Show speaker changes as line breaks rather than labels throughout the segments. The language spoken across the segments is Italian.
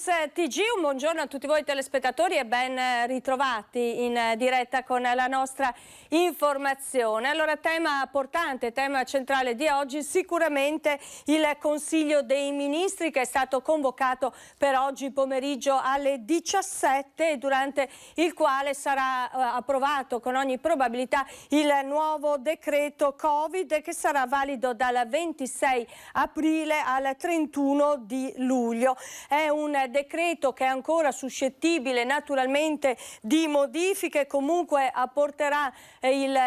TG, un buongiorno a tutti voi telespettatori e ben ritrovati in diretta con la nostra informazione. Allora, tema portante, tema centrale di oggi, sicuramente il Consiglio dei Ministri che è stato convocato per oggi pomeriggio alle 17, durante il quale sarà approvato con ogni probabilità il nuovo decreto Covid che sarà valido dal 26 aprile al 31 di luglio. È un decreto che è ancora suscettibile naturalmente di modifiche, comunque porterà il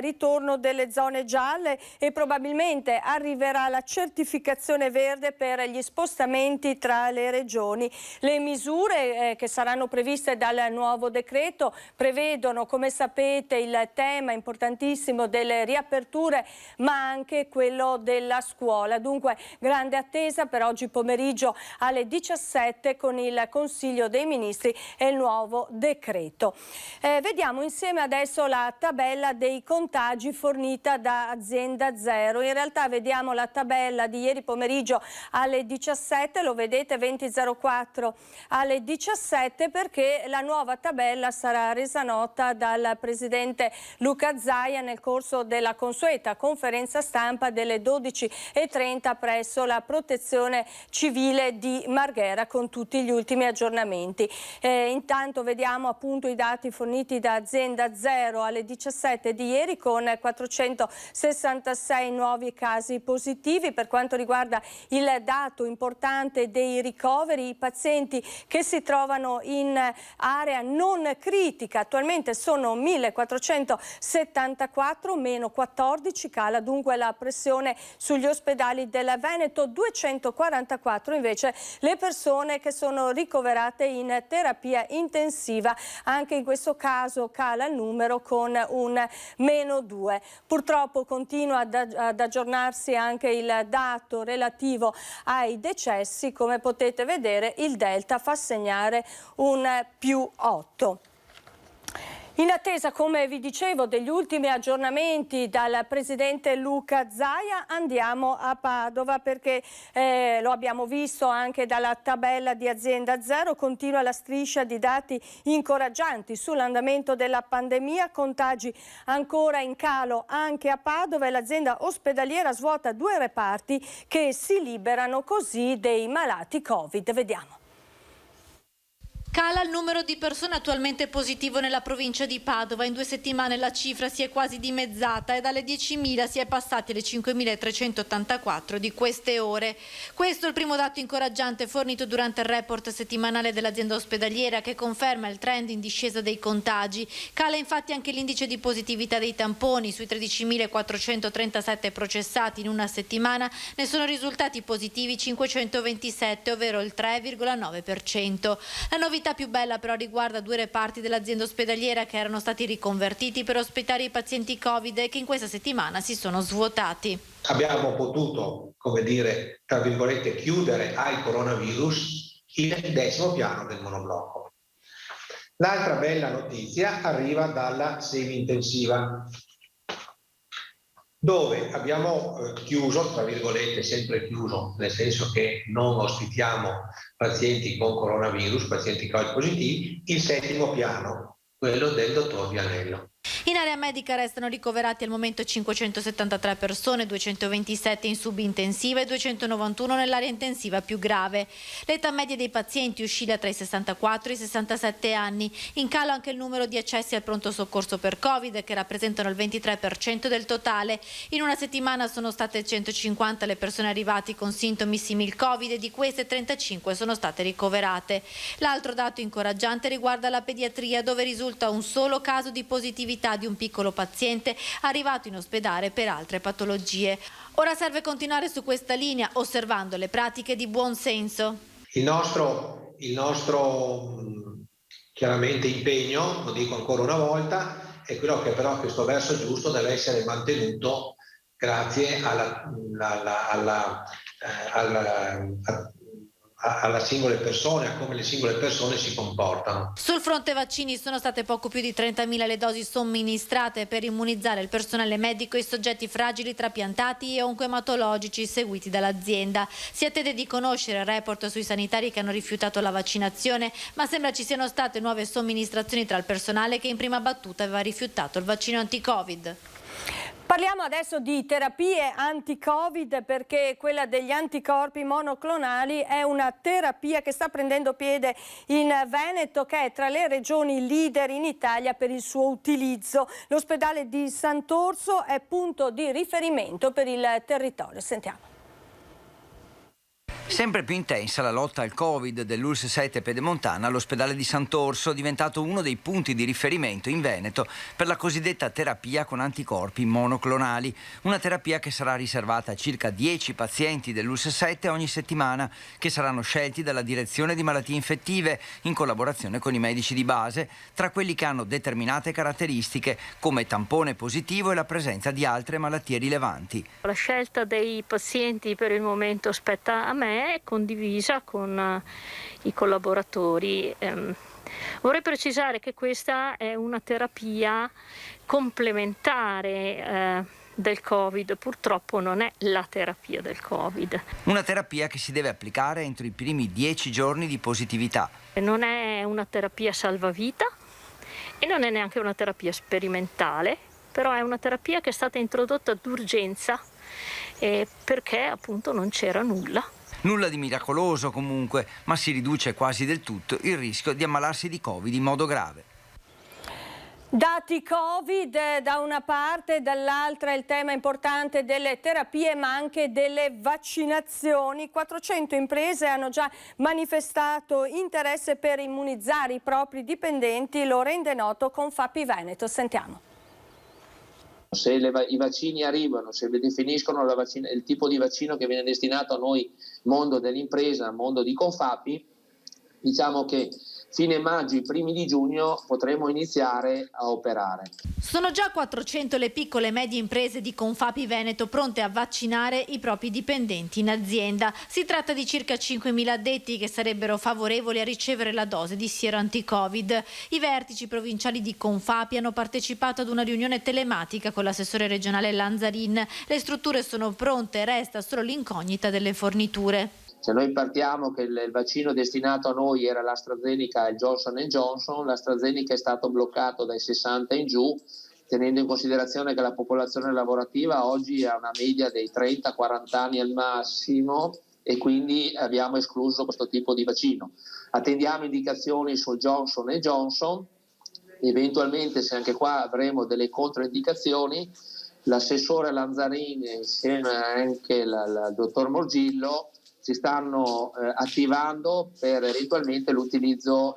ritorno delle zone gialle e probabilmente arriverà la certificazione verde per gli spostamenti tra le regioni. Le misure che saranno previste dal nuovo decreto prevedono, come sapete, il tema importantissimo delle riaperture, ma anche quello della scuola. Dunque, grande attesa per oggi pomeriggio alle 17 con il Consiglio dei Ministri e il nuovo decreto. Vediamo insieme adesso la tabella dei contagi fornita da Azienda Zero. In realtà vediamo la tabella di ieri pomeriggio alle 17, lo vedete 20.04 alle 17, perché la nuova tabella sarà resa nota dal Presidente Luca Zaia nel corso della consueta conferenza stampa delle 12.30 presso la Protezione Civile di Marghera con tutti gli ultimi aggiornamenti. Intanto vediamo appunto i dati forniti da Azienda Zero alle 17 di ieri con 466 nuovi casi positivi. Per quanto riguarda il dato importante dei ricoveri, i pazienti che si trovano in area non critica attualmente sono 1474, meno 14, cala dunque la pressione sugli ospedali del Veneto, 244 invece le persone che sono ricoverate in terapia intensiva, anche in questo caso cala il numero con un -2. Purtroppo continua ad aggiornarsi anche il dato relativo ai decessi, come potete vedere il Delta fa segnare un +8. In attesa, come vi dicevo, degli ultimi aggiornamenti dal Presidente Luca Zaia, andiamo a Padova perché lo abbiamo visto anche dalla tabella di Azienda Zero, continua la striscia di dati incoraggianti sull'andamento della pandemia, contagi ancora in calo anche a Padova e l'azienda ospedaliera svuota 2 reparti che si liberano così dei malati Covid. Vediamo.
Cala il numero di persone attualmente positivo nella provincia di Padova. In 2 settimane la cifra si è quasi dimezzata e dalle 10.000 si è passati alle 5.384 di queste ore. Questo è il primo dato incoraggiante fornito durante il report settimanale dell'azienda ospedaliera che conferma il trend in discesa dei contagi. Cala infatti anche l'indice di positività dei tamponi. Sui 13.437 processati in una settimana ne sono risultati positivi 527, ovvero il 3,9%. La novità più bella però riguarda 2 reparti dell'azienda ospedaliera che erano stati riconvertiti per ospitare i pazienti Covid e che in questa settimana si sono svuotati.
Abbiamo potuto, come dire, tra virgolette, chiudere al coronavirus il 10° piano del monoblocco. L'altra bella notizia arriva dalla semi-intensiva, dove abbiamo chiuso, tra virgolette, sempre chiuso, nel senso che non ospitiamo pazienti con coronavirus, pazienti Covid positivi, il 7° piano, quello del dottor Vianello.
In area medica restano ricoverati al momento 573 persone, 227 in subintensiva e 291 nell'area intensiva più grave. L'età media dei pazienti oscilla tra i 64 e i 67 anni. In calo anche il numero di accessi al pronto soccorso per Covid, che rappresentano il 23% del totale. In una settimana sono state 150 le persone arrivate con sintomi simili Covid e di queste 35 sono state ricoverate. L'altro dato incoraggiante riguarda la pediatria, dove risulta un solo caso di positività di un piccolo paziente arrivato in ospedale per altre patologie. Ora serve continuare su questa linea osservando le pratiche di buon senso.
Il nostro chiaramente impegno, lo dico ancora una volta, è quello che però questo verso giusto deve essere mantenuto alla singole persone, a come le singole persone si comportano.
Sul fronte vaccini sono state poco più di 30.000 le dosi somministrate per immunizzare il personale medico e i soggetti fragili trapiantati e oncoematologici seguiti dall'azienda. Si attende di conoscere il report sui sanitari che hanno rifiutato la vaccinazione, ma sembra ci siano state nuove somministrazioni tra il personale che in prima battuta aveva rifiutato il vaccino anti-Covid.
Parliamo adesso di terapie anti-Covid, perché quella degli anticorpi monoclonali è una terapia che sta prendendo piede in Veneto, che è tra le regioni leader in Italia per il suo utilizzo. L'ospedale di Sant'Orso è punto di riferimento per il territorio. Sentiamo.
Sempre più intensa la lotta al Covid dell'ULSS 7 Pedemontana all'ospedale di Sant'Orso, diventato uno dei punti di riferimento in Veneto per la cosiddetta terapia con anticorpi monoclonali. Una terapia che sarà riservata a circa 10 pazienti dell'ULSS 7 ogni settimana, che saranno scelti dalla direzione di malattie infettive in collaborazione con i medici di base, tra quelli che hanno determinate caratteristiche come tampone positivo e la presenza di altre malattie rilevanti.
La scelta dei pazienti per il momento spetta a me, è condivisa con i collaboratori. Vorrei precisare che questa è una terapia complementare del Covid, purtroppo non è la terapia del Covid.
Una terapia che si deve applicare entro i primi 10 giorni di positività.
Non è una terapia salvavita e non è neanche una terapia sperimentale, però è una terapia che è stata introdotta d'urgenza perché appunto non c'era nulla.
Nulla di miracoloso comunque, ma si riduce quasi del tutto il rischio di ammalarsi di Covid in modo grave.
Dati Covid da una parte, dall'altra il tema importante delle terapie ma anche delle vaccinazioni. 400 imprese hanno già manifestato interesse per immunizzare i propri dipendenti, lo rende noto Confapi Veneto. Sentiamo.
Se i vaccini arrivano, se definiscono il tipo di vaccino che viene destinato a noi, mondo dell'impresa, mondo di Confapi, diciamo che fine maggio, i primi di giugno potremo iniziare a operare.
Sono già 400 le piccole e medie imprese di Confapi Veneto pronte a vaccinare i propri dipendenti in azienda. Si tratta di circa 5.000 addetti che sarebbero favorevoli a ricevere la dose di siero anti-Covid. I vertici provinciali di Confapi hanno partecipato ad una riunione telematica con l'assessore regionale Lanzarin. Le strutture sono pronte, resta solo l'incognita delle forniture.
Se noi partiamo che il vaccino destinato a noi era l'AstraZeneca e il Johnson & Johnson, l'AstraZeneca è stato bloccato dai 60 in giù, tenendo in considerazione che la popolazione lavorativa oggi ha una media dei 30-40 anni al massimo e quindi abbiamo escluso questo tipo di vaccino. Attendiamo indicazioni sul Johnson & Johnson, eventualmente se anche qua avremo delle controindicazioni, l'assessore Lanzarin insieme anche il dottor Morgillo si stanno attivando per eventualmente l'utilizzo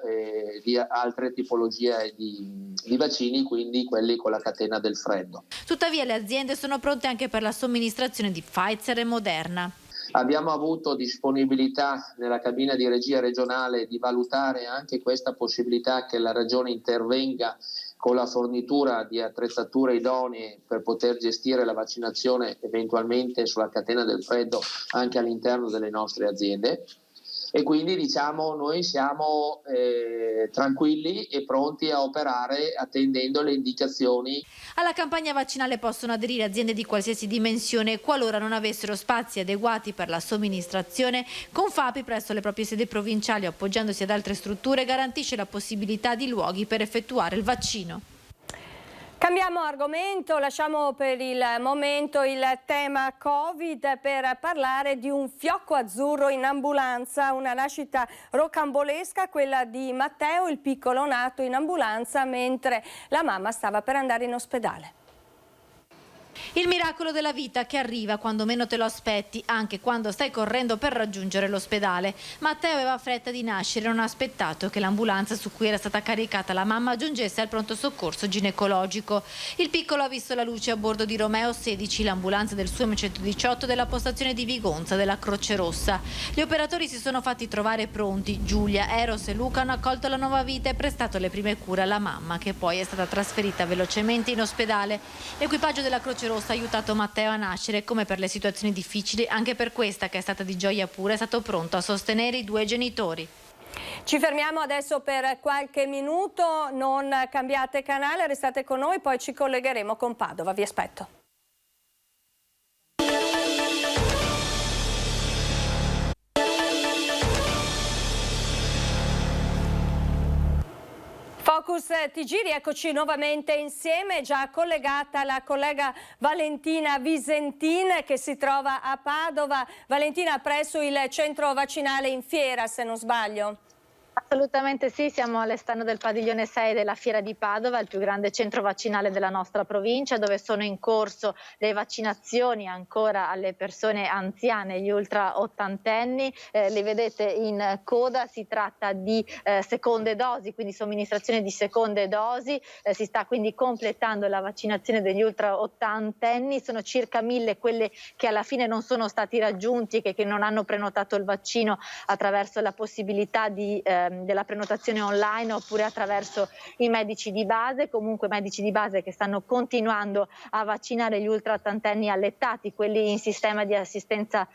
di altre tipologie di vaccini, quindi quelli con la catena del freddo.
Tuttavia le aziende sono pronte anche per la somministrazione di Pfizer e Moderna.
Abbiamo avuto disponibilità nella cabina di regia regionale di valutare anche questa possibilità che la regione intervenga con la fornitura di attrezzature idonee per poter gestire la vaccinazione eventualmente sulla catena del freddo anche all'interno delle nostre aziende. E quindi diciamo noi siamo tranquilli e pronti a operare attendendo le indicazioni.
Alla campagna vaccinale possono aderire aziende di qualsiasi dimensione qualora non avessero spazi adeguati per la somministrazione. Confapi presso le proprie sedi provinciali, appoggiandosi ad altre strutture, garantisce la possibilità di luoghi per effettuare il vaccino.
Cambiamo argomento, lasciamo per il momento il tema Covid per parlare di un fiocco azzurro in ambulanza, una nascita rocambolesca, quella di Matteo, il piccolo nato in ambulanza mentre la mamma stava per andare in ospedale.
Il miracolo della vita che arriva quando meno te lo aspetti, anche quando stai correndo per raggiungere l'ospedale. Matteo aveva fretta di nascere e non ha aspettato che l'ambulanza su cui era stata caricata la mamma giungesse al pronto soccorso ginecologico. Il piccolo ha visto la luce a bordo di Romeo 16, l'ambulanza del SUEM 118 della postazione di Vigonza della Croce Rossa. Gli operatori si sono fatti trovare pronti. Giulia, Eros e Luca hanno accolto la nuova vita e prestato le prime cure alla mamma, che poi è stata trasferita velocemente in ospedale. L'equipaggio della Croce Rossa Rossa ha aiutato Matteo a nascere. Come per le situazioni difficili, anche per questa, che è stata di gioia pura, è stato pronto a sostenere i due genitori.
Ci fermiamo adesso per qualche minuto, non cambiate canale, restate con noi, poi ci collegheremo con Padova. Vi aspetto. Focus TG, eccoci nuovamente insieme, già collegata la collega Valentina Visentin che si trova a Padova. Valentina, presso il centro vaccinale in Fiera, se non sbaglio.
Assolutamente sì, siamo all'esterno del padiglione 6 della Fiera di Padova, il più grande centro vaccinale della nostra provincia, dove sono in corso le vaccinazioni ancora alle persone anziane, gli ultra ottantenni. Li vedete in coda, si tratta di seconde dosi, quindi somministrazione di seconde dosi. Si sta quindi completando la vaccinazione degli ultra ottantenni, sono circa 1000 quelle che alla fine non sono stati raggiunti e che non hanno prenotato il vaccino attraverso la possibilità della prenotazione online oppure attraverso i medici di base, comunque medici di base che stanno continuando a vaccinare gli ultra ottantenni allettati, quelli in sistema di assistenza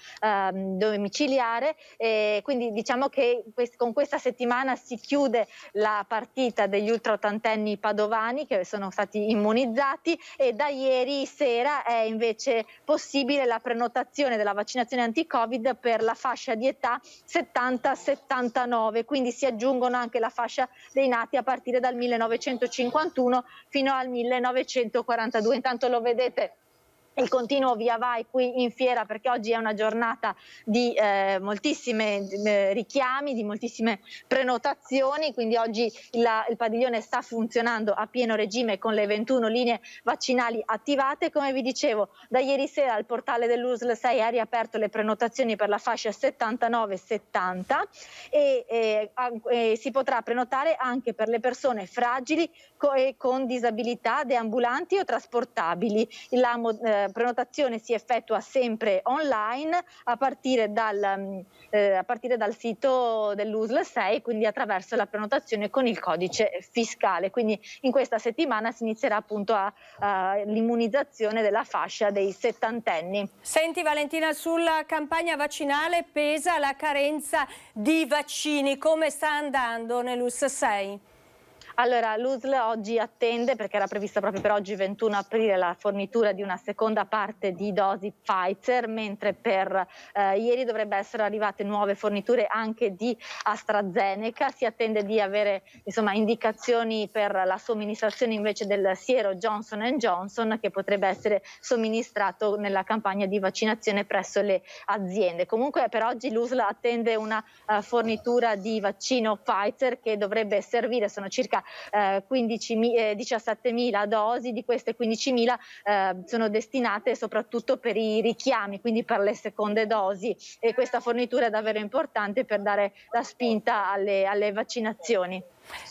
domiciliare, e quindi diciamo che con questa settimana si chiude la partita degli ultra ottantenni padovani che sono stati immunizzati, e da ieri sera è invece possibile la prenotazione della vaccinazione anti-Covid per la fascia di età 70-79, quindi si aggiungono anche la fascia dei nati a partire dal 1951 fino al 1942. Intanto lo vedete il continuo via vai qui in fiera, perché oggi è una giornata di moltissime richiami, di moltissime prenotazioni, quindi oggi il padiglione sta funzionando a pieno regime con le 21 linee vaccinali attivate. Come vi dicevo, da ieri sera il portale dell'USL 6 ha riaperto le prenotazioni per la fascia 79-70 e si potrà prenotare anche per le persone fragili e con disabilità, deambulanti o trasportabili. La prenotazione si effettua sempre online a partire dal sito dell'USL 6, quindi attraverso la prenotazione con il codice fiscale. Quindi in questa settimana si inizierà appunto l'immunizzazione della fascia dei settantenni.
Senti Valentina, sulla campagna vaccinale pesa la carenza di vaccini, come sta andando nell'USL 6?
Allora, l'USL oggi attende, perché era prevista proprio per oggi 21 aprile, la fornitura di una seconda parte di dosi Pfizer, mentre per ieri dovrebbe essere arrivate nuove forniture anche di AstraZeneca. Si attende di avere indicazioni per la somministrazione invece del siero Johnson & Johnson, che potrebbe essere somministrato nella campagna di vaccinazione presso le aziende. Comunque per oggi l'USL attende una fornitura di vaccino Pfizer che dovrebbe servire, sono circa 17.000 dosi, di queste 15.000 sono destinate soprattutto per i richiami, quindi per le seconde dosi, e questa fornitura è davvero importante per dare la spinta alle vaccinazioni.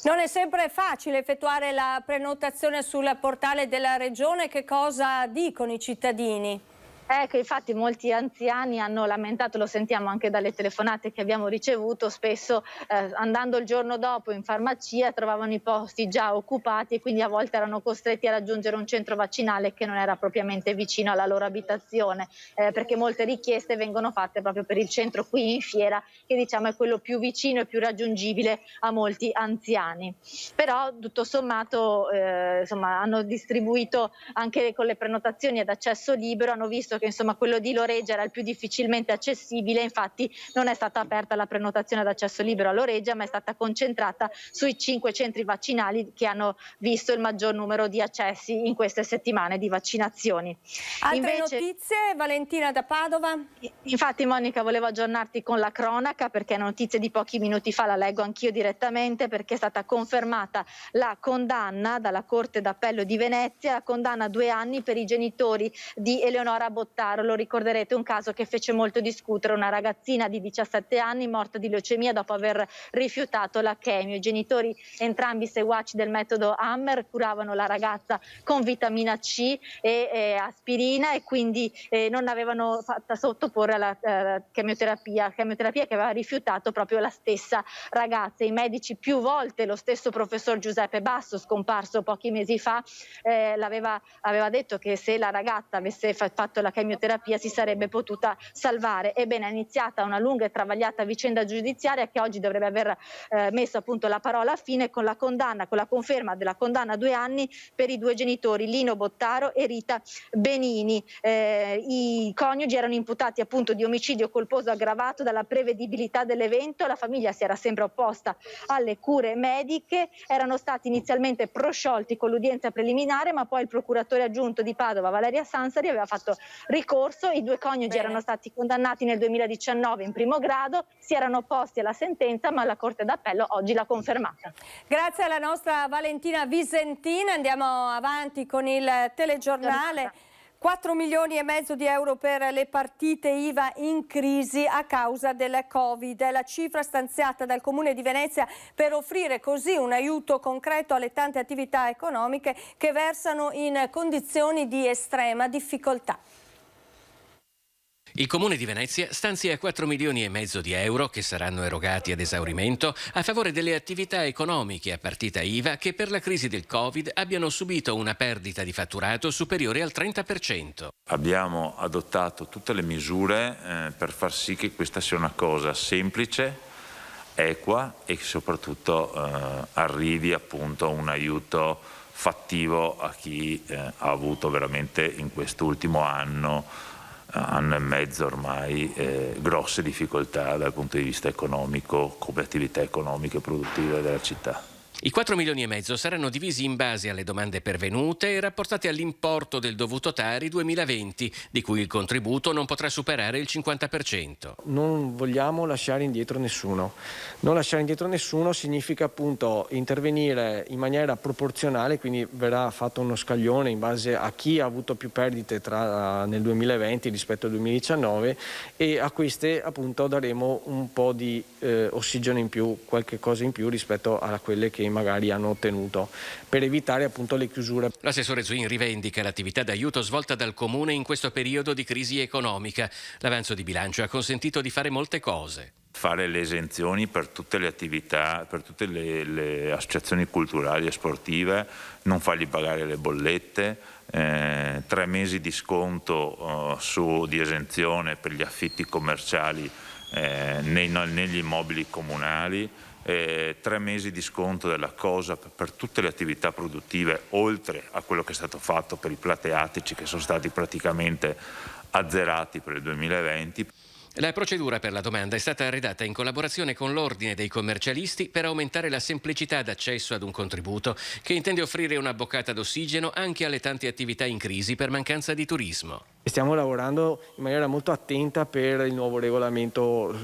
Non è sempre facile effettuare la prenotazione sul portale della Regione, che cosa dicono i cittadini?
Che infatti molti anziani hanno lamentato, lo sentiamo anche dalle telefonate che abbiamo ricevuto, spesso andando il giorno dopo in farmacia trovavano i posti già occupati e quindi a volte erano costretti a raggiungere un centro vaccinale che non era propriamente vicino alla loro abitazione, perché molte richieste vengono fatte proprio per il centro qui in Fiera, che diciamo è quello più vicino e più raggiungibile a molti anziani. Però tutto sommato hanno distribuito anche con le prenotazioni ad accesso libero, hanno visto che quello di Loreggia era il più difficilmente accessibile, infatti non è stata aperta la prenotazione ad accesso libero a Loreggia, ma è stata concentrata sui 5 centri vaccinali che hanno visto il maggior numero di accessi in queste settimane di vaccinazioni.
Altre notizie, Valentina da Padova?
Infatti Monica, volevo aggiornarti con la cronaca, perché notizie di pochi minuti fa la leggo anch'io direttamente, perché è stata confermata la condanna dalla Corte d'Appello di Venezia, la condanna a 2 anni per i genitori di Eleonora Bottega Bottaro, lo ricorderete, un caso che fece molto discutere, una ragazzina di 17 anni morta di leucemia dopo aver rifiutato la chemio. I genitori, entrambi seguaci del metodo Hammer, curavano la ragazza con vitamina C e aspirina e quindi non avevano fatta sottoporre alla chemioterapia che aveva rifiutato proprio la stessa ragazza. I medici più volte, lo stesso professor Giuseppe Basso, scomparso pochi mesi fa, aveva detto che se la ragazza avesse fatto la chemioterapia si sarebbe potuta salvare. Ebbene, è iniziata una lunga e travagliata vicenda giudiziaria che oggi dovrebbe aver messo appunto la parola fine con la conferma della condanna a 2 anni per i 2 genitori, Lino Bottaro e Rita Benini. I coniugi erano imputati appunto di omicidio colposo aggravato dalla prevedibilità dell'evento. La famiglia si era sempre opposta alle cure mediche, erano stati inizialmente prosciolti con l'udienza preliminare, ma poi il procuratore aggiunto di Padova, Valeria Sansari, aveva fatto ricorso. I 2 coniugi erano stati condannati nel 2019 in primo grado, si erano opposti alla sentenza, ma la Corte d'Appello oggi l'ha confermata.
Grazie alla nostra Valentina Visentina. Andiamo avanti con il telegiornale. 4 milioni e mezzo di euro per le partite IVA in crisi a causa del Covid. La cifra stanziata dal Comune di Venezia per offrire così un aiuto concreto alle tante attività economiche che versano in condizioni di estrema difficoltà.
Il Comune di Venezia stanzia 4 milioni e mezzo di euro che saranno erogati ad esaurimento a favore delle attività economiche a partita IVA che per la crisi del Covid abbiano subito una perdita di fatturato superiore al 30%.
Abbiamo adottato tutte le misure per far sì che questa sia una cosa semplice, equa e soprattutto arrivi appunto un aiuto fattivo a chi ha avuto veramente in quest'ultimo anno e mezzo ormai grosse difficoltà dal punto di vista economico come attività economiche e produttive della città.
I 4 milioni e mezzo saranno divisi in base alle domande pervenute e rapportate all'importo del dovuto Tari 2020, di cui il contributo non potrà superare il 50%.
Non vogliamo lasciare indietro nessuno. Non lasciare indietro nessuno significa appunto intervenire in maniera proporzionale, quindi verrà fatto uno scaglione in base a chi ha avuto più perdite nel 2020 rispetto al 2019 e a queste appunto daremo un po' di ossigeno in più, qualche cosa in più rispetto a quelle che magari hanno ottenuto, per evitare appunto le chiusure.
L'assessore Zuin rivendica l'attività d'aiuto svolta dal Comune in questo periodo di crisi economica. L'avanzo di bilancio ha consentito di fare molte cose.
Fare le esenzioni per tutte le attività, per tutte le associazioni culturali e sportive, non fargli pagare le bollette, 3 mesi di sconto di esenzione per gli affitti commerciali negli immobili comunali, 3 mesi di sconto della cosa per tutte le attività produttive, oltre a quello che è stato fatto per i plateatici che sono stati praticamente azzerati per il 2020.
La procedura per la domanda è stata redatta in collaborazione con l'Ordine dei commercialisti per aumentare la semplicità d'accesso ad un contributo che intende offrire una boccata d'ossigeno anche alle tante attività in crisi per mancanza di turismo.
Stiamo lavorando in maniera molto attenta per il nuovo regolamento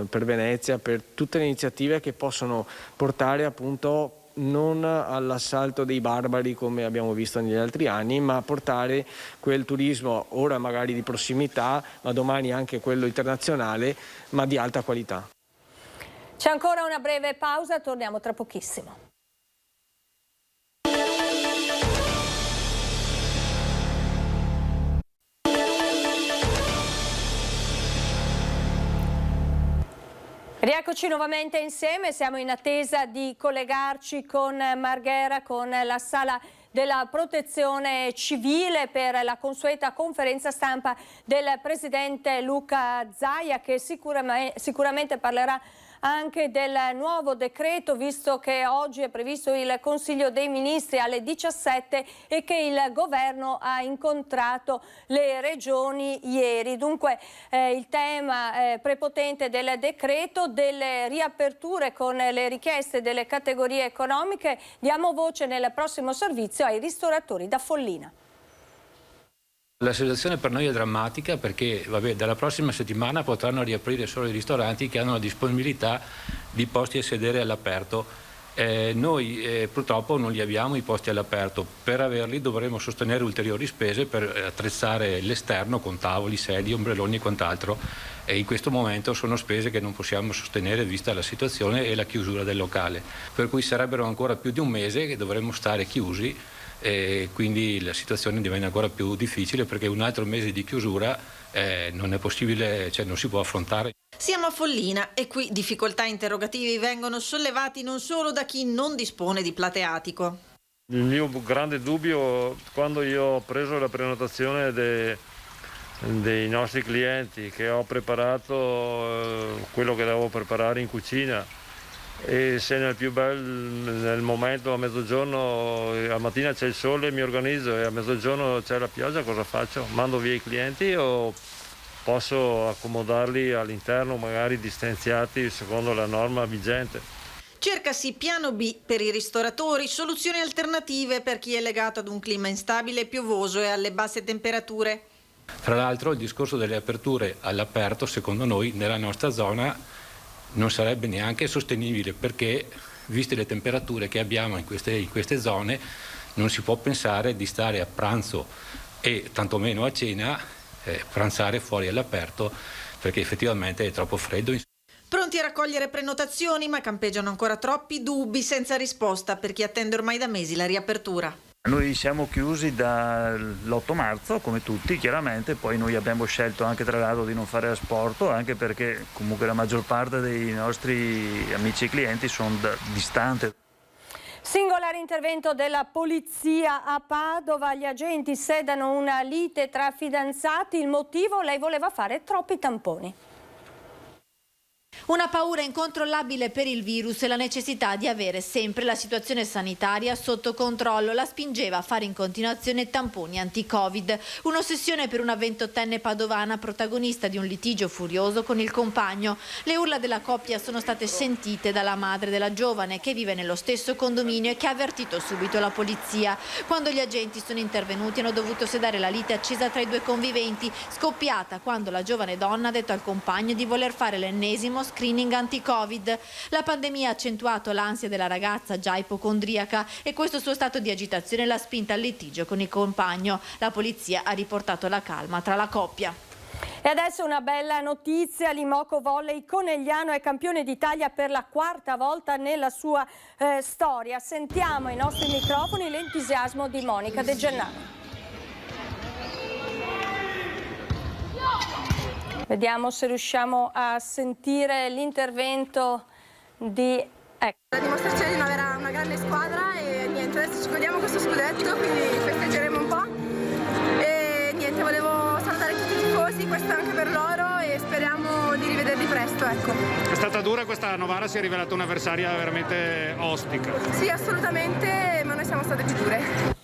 per Venezia, per tutte le iniziative che possono portare appunto non all'assalto dei barbari come abbiamo visto negli altri anni, ma portare quel turismo ora magari di prossimità, ma domani anche quello internazionale, ma di alta qualità.
C'è ancora una breve pausa, torniamo tra pochissimo. Rieccoci nuovamente insieme, siamo in attesa di collegarci con Marghera, con la sala della protezione civile per la consueta conferenza stampa del presidente Luca Zaia, che sicuramente parlerà anche del nuovo decreto, visto che oggi è previsto il Consiglio dei Ministri alle 17 e che il governo ha incontrato le regioni ieri. Dunque il tema prepotente del decreto, delle riaperture con le richieste delle categorie economiche. Diamo voce nel prossimo servizio ai ristoratori da Follina.
La situazione per noi è drammatica perché dalla prossima settimana potranno riaprire solo i ristoranti che hanno la disponibilità di posti a sedere all'aperto Noi purtroppo non li abbiamo i posti all'aperto. Per averli dovremo sostenere ulteriori spese per attrezzare l'esterno con tavoli, sedie, ombrelloni e quant'altro, e in questo momento sono spese che non possiamo sostenere vista la situazione e la chiusura del locale, per cui sarebbero ancora più di un mese che dovremmo stare chiusi, e quindi la situazione diventa ancora più difficile, perché un altro mese di chiusura non è possibile, cioè non si può affrontare.
Siamo a Follina e qui difficoltà e interrogativi vengono sollevati non solo da chi non dispone di plateatico.
Il mio grande dubbio, quando io ho preso la prenotazione dei nostri clienti, che ho preparato quello che devo preparare in cucina, e se nel momento a mezzogiorno, a mattina c'è il sole, mi organizzo, e a mezzogiorno c'è la pioggia, cosa faccio? Mando via i clienti o posso accomodarli all'interno, magari distanziati secondo la norma vigente?
Cercasi piano B per i ristoratori, soluzioni alternative per chi è legato ad un clima instabile e piovoso e alle basse temperature.
Tra l'altro il discorso delle aperture all'aperto, secondo noi, nella nostra zona non sarebbe neanche sostenibile, perché viste le temperature che abbiamo in queste zone non si può pensare di stare a pranzo e tantomeno a cena pranzare fuori all'aperto, perché effettivamente è troppo freddo.
Pronti a raccogliere prenotazioni, ma campeggiano ancora troppi dubbi senza risposta per chi attende ormai da mesi la riapertura.
Noi siamo chiusi dall'8 marzo, come tutti chiaramente, poi noi abbiamo scelto anche tra l'altro di non fare asporto, anche perché comunque la maggior parte dei nostri amici e clienti sono distanti.
Singolare intervento della polizia a Padova, gli agenti sedano una lite tra fidanzati, il motivo: lei voleva fare troppi tamponi.
Una paura incontrollabile per il virus e la necessità di avere sempre la situazione sanitaria sotto controllo la spingeva a fare in continuazione tamponi anti-Covid. Un'ossessione per una 28enne padovana protagonista di un litigio furioso con il compagno. Le urla della coppia sono state sentite dalla madre della giovane, che vive nello stesso condominio e che ha avvertito subito la polizia. Quando gli agenti sono intervenuti hanno dovuto sedare la lite accesa tra i due conviventi, scoppiata quando la giovane donna ha detto al compagno di voler fare l'ennesimo screening anti-Covid. La pandemia ha accentuato l'ansia della ragazza già ipocondriaca e questo suo stato di agitazione l'ha spinta al litigio con il compagno. La polizia ha riportato la calma tra la coppia.
E adesso una bella notizia: l'Imoco Volley Conegliano è campione d'Italia per la quarta volta nella sua storia. Sentiamo ai nostri microfoni l'entusiasmo di Monica De Gennaro. Vediamo se riusciamo a sentire l'intervento di...
La dimostrazione di una grande squadra e niente, adesso ci godiamo questo scudetto, quindi festeggeremo un po'. E niente, volevo salutare tutti i tifosi, questo è anche per loro e speriamo di rivederli presto, ecco.
È stata dura questa Novara, si è rivelata un'avversaria veramente ostica.
Sì, assolutamente, ma noi siamo state più dure.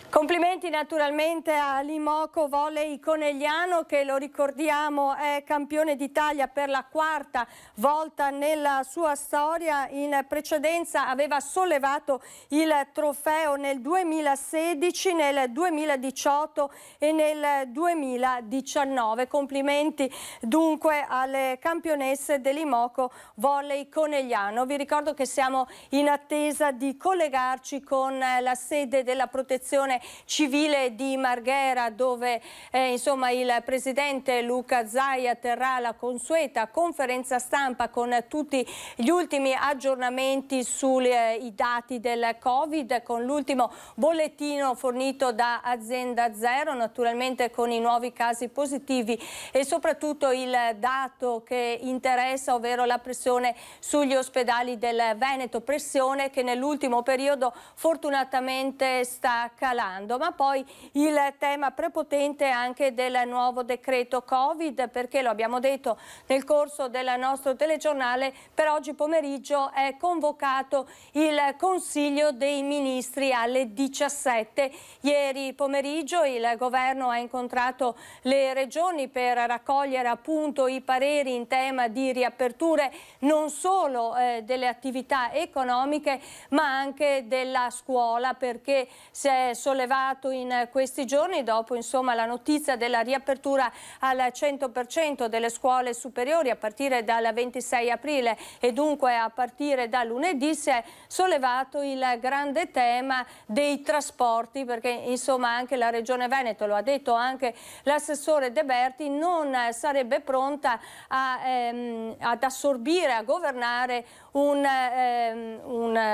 Complimenti naturalmente all'Imoco Volley Conegliano, che lo ricordiamo è campione d'Italia per la quarta volta nella sua storia. In precedenza aveva sollevato il trofeo nel 2016, nel 2018 e nel 2019. Complimenti dunque alle campionesse dell'Imoco Volley Conegliano. Vi ricordo che siamo in attesa di collegarci con la sede della Protezione Civile di Marghera, dove insomma il presidente Luca Zaia terrà la consueta conferenza stampa con tutti gli ultimi aggiornamenti sui dati del Covid, con l'ultimo bollettino fornito da Azienda Zero, naturalmente con i nuovi casi positivi e soprattutto il dato che interessa, ovvero la pressione sugli ospedali del Veneto, pressione che nell'ultimo periodo fortunatamente sta calando. Ma poi il tema prepotente anche del nuovo decreto Covid, perché lo abbiamo detto nel corso del nostro telegiornale, per oggi pomeriggio è convocato il Consiglio dei Ministri alle 17. Ieri pomeriggio il governo ha incontrato le regioni per raccogliere appunto i pareri in tema di riaperture non solo delle attività economiche ma anche della scuola, perché si è sollevato sollevato in questi giorni dopo insomma la notizia della riapertura al 100% delle scuole superiori a partire dal 26 aprile e dunque a partire da lunedì. Si è sollevato il grande tema dei trasporti, perché insomma anche la Regione Veneto, lo ha detto anche l'assessore De Berti, non sarebbe pronta ad assorbire, a governare un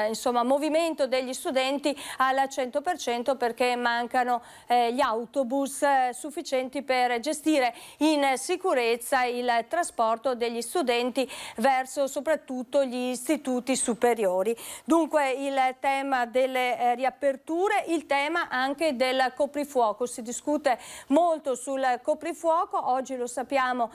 insomma, movimento degli studenti al 100% perché mancano gli autobus sufficienti per gestire in sicurezza il trasporto degli studenti verso soprattutto gli istituti superiori. Dunque il tema delle riaperture, il tema anche del coprifuoco. Si discute molto sul coprifuoco, oggi lo sappiamo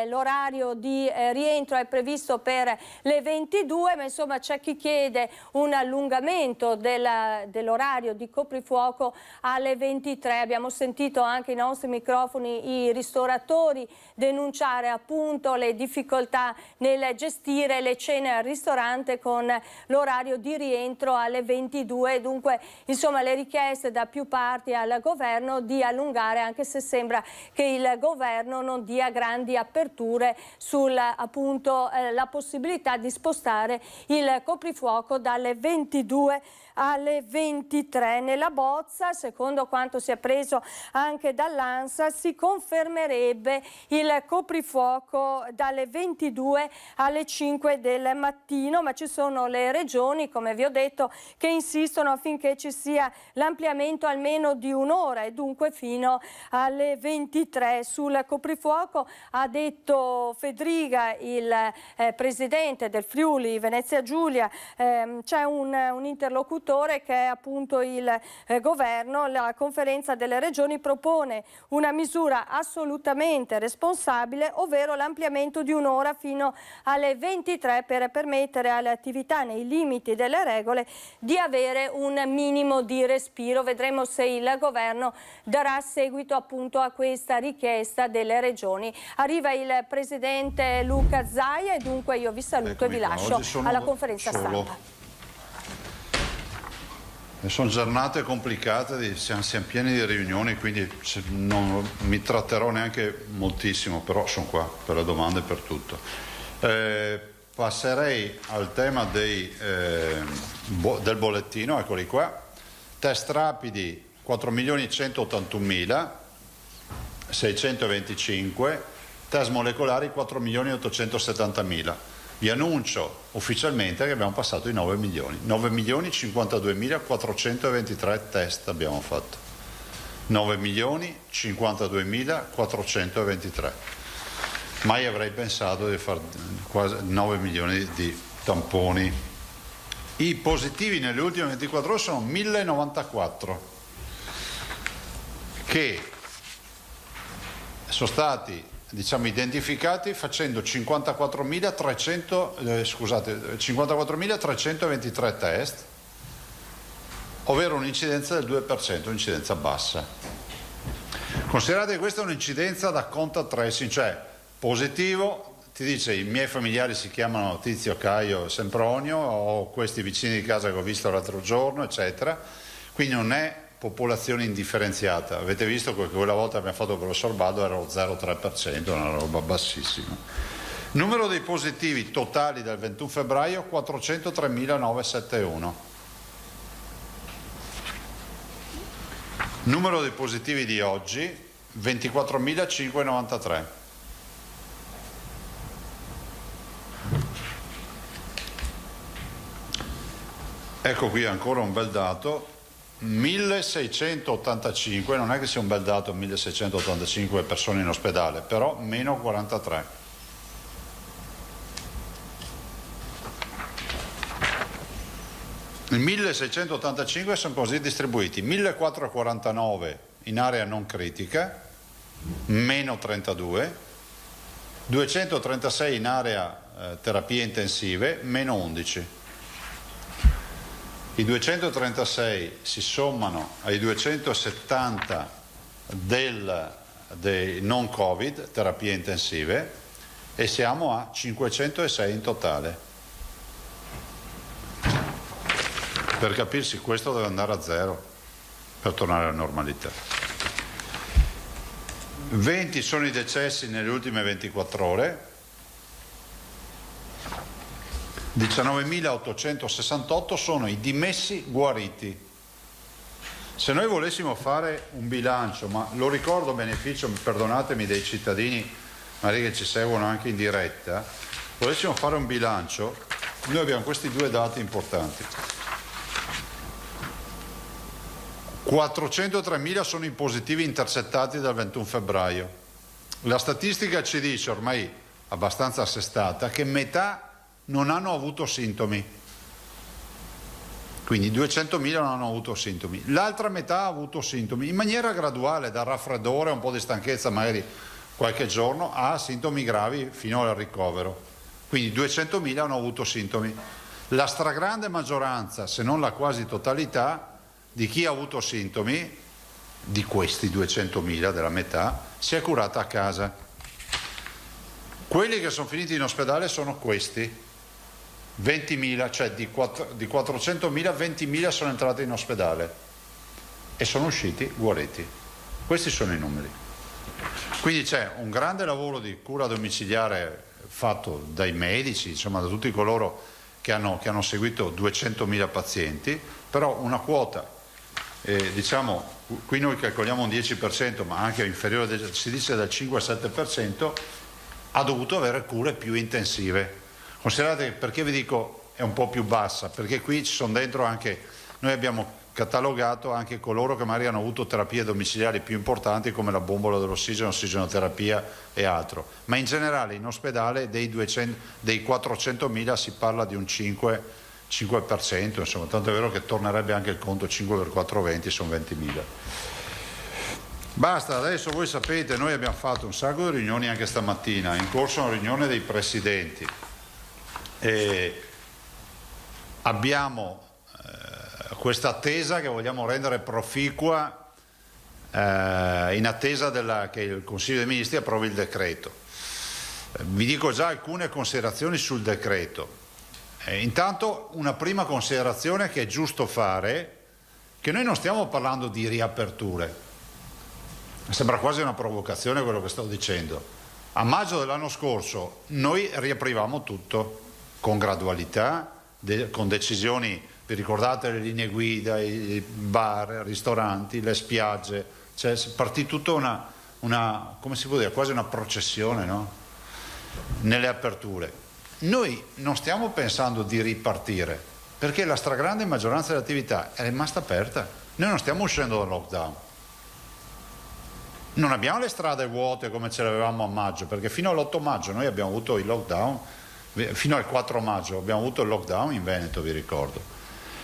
l'orario di rientro è previsto per le 22, ma insomma c'è chi chiede un allungamento dell'orario di coprifuoco alle 23. Abbiamo sentito anche i nostri microfoni i ristoratori denunciare appunto le difficoltà nel gestire le cene al ristorante con l'orario di rientro alle 22. Dunque insomma le richieste da più parti al governo di allungare, anche se sembra che il governo non dia grandi aperture sulla appunto la possibilità di spostare il coprifuoco dalle 22 alle 23. Nella bozza, secondo quanto si è preso anche dall'ANSA, si confermerebbe il coprifuoco dalle 22 alle 5 del mattino, ma ci sono le regioni, come vi ho detto, che insistono affinché ci sia l'ampliamento almeno di un'ora e dunque fino alle 23. Sul coprifuoco ha detto Fedriga, il presidente del Friuli Venezia Giulia, c'è un interlocutore che è appunto il governo. La conferenza delle regioni propone una misura assolutamente responsabile, ovvero l'ampliamento di un'ora fino alle 23 per permettere alle attività nei limiti delle regole di avere un minimo di respiro. Vedremo se il governo darà seguito appunto a questa richiesta delle regioni. Arriva il presidente Luca Zaia e dunque io vi saluto e vi lascio alla conferenza stampa.
Sono giornate complicate, siamo pieni di riunioni, quindi non mi tratterò neanche moltissimo, però sono qua per le domande e per tutto. Passerei al tema del bollettino, eccoli qua. Test rapidi 4.181.625, test molecolari 4.870.000. Vi annuncio ufficialmente che abbiamo passato i 9 milioni. 9.052.423 test abbiamo fatto. 9.052.423. Mai avrei pensato di fare quasi 9 milioni di tamponi. I positivi nelle ultime 24 ore sono 1.094, che sono stati identificati facendo 54.323 test, ovvero un'incidenza del 2%, un'incidenza bassa. Considerate che questa è un'incidenza da contact tracing, cioè positivo, ti dice i miei familiari si chiamano Tizio, Caio, Sempronio, o questi vicini di casa che ho visto l'altro giorno, eccetera, quindi non è popolazione indifferenziata. Avete visto che quella volta abbiamo fatto il professor Baldo era lo 0,3%, una roba bassissima. Numero dei positivi totali dal 21 febbraio 403.971. Numero dei positivi di oggi 24.593. Ecco qui ancora un bel dato. 1685, non è che sia un bel dato 1685 persone in ospedale, però meno 43. I 1685 sono così distribuiti: 1449 in area non critica, meno 32, 236 in area terapie intensive, meno 11. I 236 si sommano ai 270 dei non Covid, terapie intensive, e siamo a 506 in totale. Per capirsi, questo deve andare a zero, per tornare alla normalità. 20 sono i decessi nelle ultime 24 ore, 19.868 sono i dimessi guariti. Se noi volessimo fare un bilancio, ma lo ricordo a beneficio, perdonatemi, dei cittadini magari che ci seguono anche in diretta, volessimo fare un bilancio, noi abbiamo questi due dati importanti. 403.000 sono i positivi intercettati dal 21 febbraio. La statistica ci dice, ormai abbastanza assestata, che metà non hanno avuto sintomi. Quindi 200.000 non hanno avuto sintomi. L'altra metà ha avuto sintomi in maniera graduale, dal raffreddore a un po' di stanchezza magari qualche giorno, a sintomi gravi fino al ricovero. Quindi 200.000 hanno avuto sintomi. La stragrande maggioranza, se non la quasi totalità, di chi ha avuto sintomi, di questi 200.000, della metà, si è curata a casa. Quelli che sono finiti in ospedale sono questi, 20.000, cioè di 400.000, 20.000 sono entrati in ospedale e sono usciti guariti. Questi sono i numeri. Quindi c'è un grande lavoro di cura domiciliare fatto dai medici, insomma da tutti coloro che hanno seguito 200.000 pazienti, però una quota, diciamo, qui noi calcoliamo un 10%, ma anche inferiore, si dice dal 5-7%, ha dovuto avere cure più intensive. Considerate, perché vi dico è un po' più bassa, perché qui ci sono dentro anche, noi abbiamo catalogato anche coloro che magari hanno avuto terapie domiciliari più importanti come la bombola dell'ossigeno, ossigenoterapia e altro, ma in generale in ospedale dei 400.000 si parla di un 5%, insomma, tanto è vero che tornerebbe anche il conto 5 per 4, 20, sono 20.000. Basta, adesso voi sapete, noi abbiamo fatto un sacco di riunioni anche stamattina, è in corso una riunione dei presidenti e abbiamo questa attesa che vogliamo rendere proficua in attesa che il Consiglio dei Ministri approvi il decreto. Vi dico già alcune considerazioni sul decreto. Intanto una prima considerazione che è giusto fare, che noi non stiamo parlando di riaperture, sembra quasi una provocazione quello che sto dicendo. A maggio dell'anno scorso noi riaprivamo tutto con gradualità, con decisioni, vi ricordate le linee guida, i bar, i ristoranti, le spiagge, cioè partì tutta una come si può dire, quasi una processione, no? Nelle aperture. Noi non stiamo pensando di ripartire, perché la stragrande maggioranza dell'attività è rimasta aperta. Noi non stiamo uscendo dal lockdown. Non abbiamo le strade vuote come ce le avevamo a maggio, perché fino all'8 maggio noi abbiamo avuto il lockdown, fino al 4 maggio abbiamo avuto il lockdown in Veneto, vi ricordo.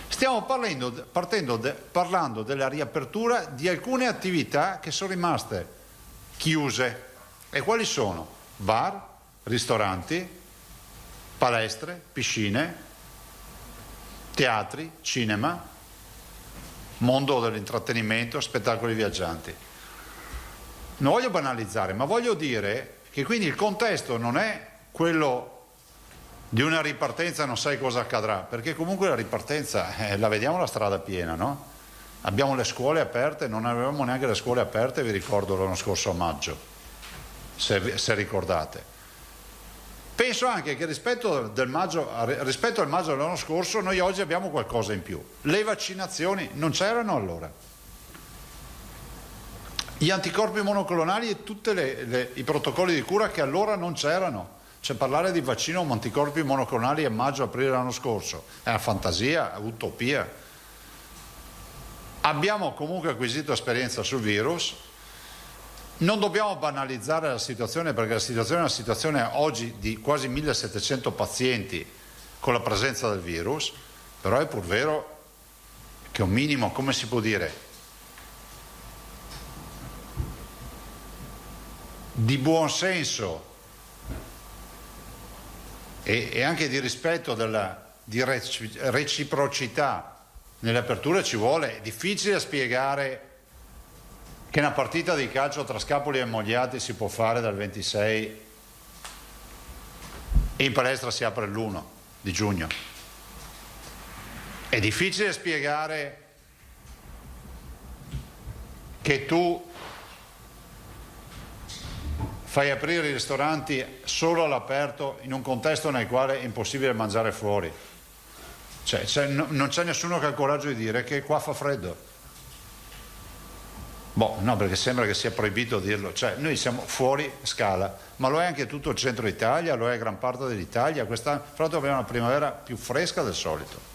Stiamo parlando della riapertura di alcune attività che sono rimaste chiuse. E quali sono? Bar, ristoranti, palestre, piscine, teatri, cinema, mondo dell'intrattenimento, spettacoli viaggianti. Non voglio banalizzare, ma voglio dire che quindi il contesto non è quello di una ripartenza, non sai cosa accadrà, perché comunque la ripartenza la vediamo la strada piena, no? Abbiamo le scuole aperte, non avevamo neanche le scuole aperte, vi ricordo l'anno scorso a maggio, se ricordate. Penso anche che rispetto al maggio dell'anno scorso noi oggi abbiamo qualcosa in più. Le vaccinazioni non c'erano allora. Gli anticorpi monoclonali e tutti i protocolli di cura che allora non c'erano. Cioè parlare di vaccino o anticorpi monoclonali a maggio-aprile dell'anno scorso è una fantasia, è utopia. Abbiamo comunque acquisito esperienza sul virus, non dobbiamo banalizzare la situazione perché la situazione è una situazione oggi di quasi 1700 pazienti con la presenza del virus, però è pur vero che un minimo, come si può dire, di buon senso e anche di rispetto di reciprocità nelle aperture ci vuole. È difficile spiegare che una partita di calcio tra Scapoli e Mogliati si può fare dal 26 e in palestra si apre l'1 di giugno. È difficile spiegare che tu fai aprire i ristoranti solo all'aperto in un contesto nel quale è impossibile mangiare fuori. Non c'è nessuno che ha il coraggio di dire che qua fa freddo. No, perché sembra che sia proibito dirlo. Noi siamo fuori scala, ma lo è anche tutto il centro Italia, lo è gran parte dell'Italia. Quest'anno, fra l'altro, abbiamo una primavera più fresca del solito.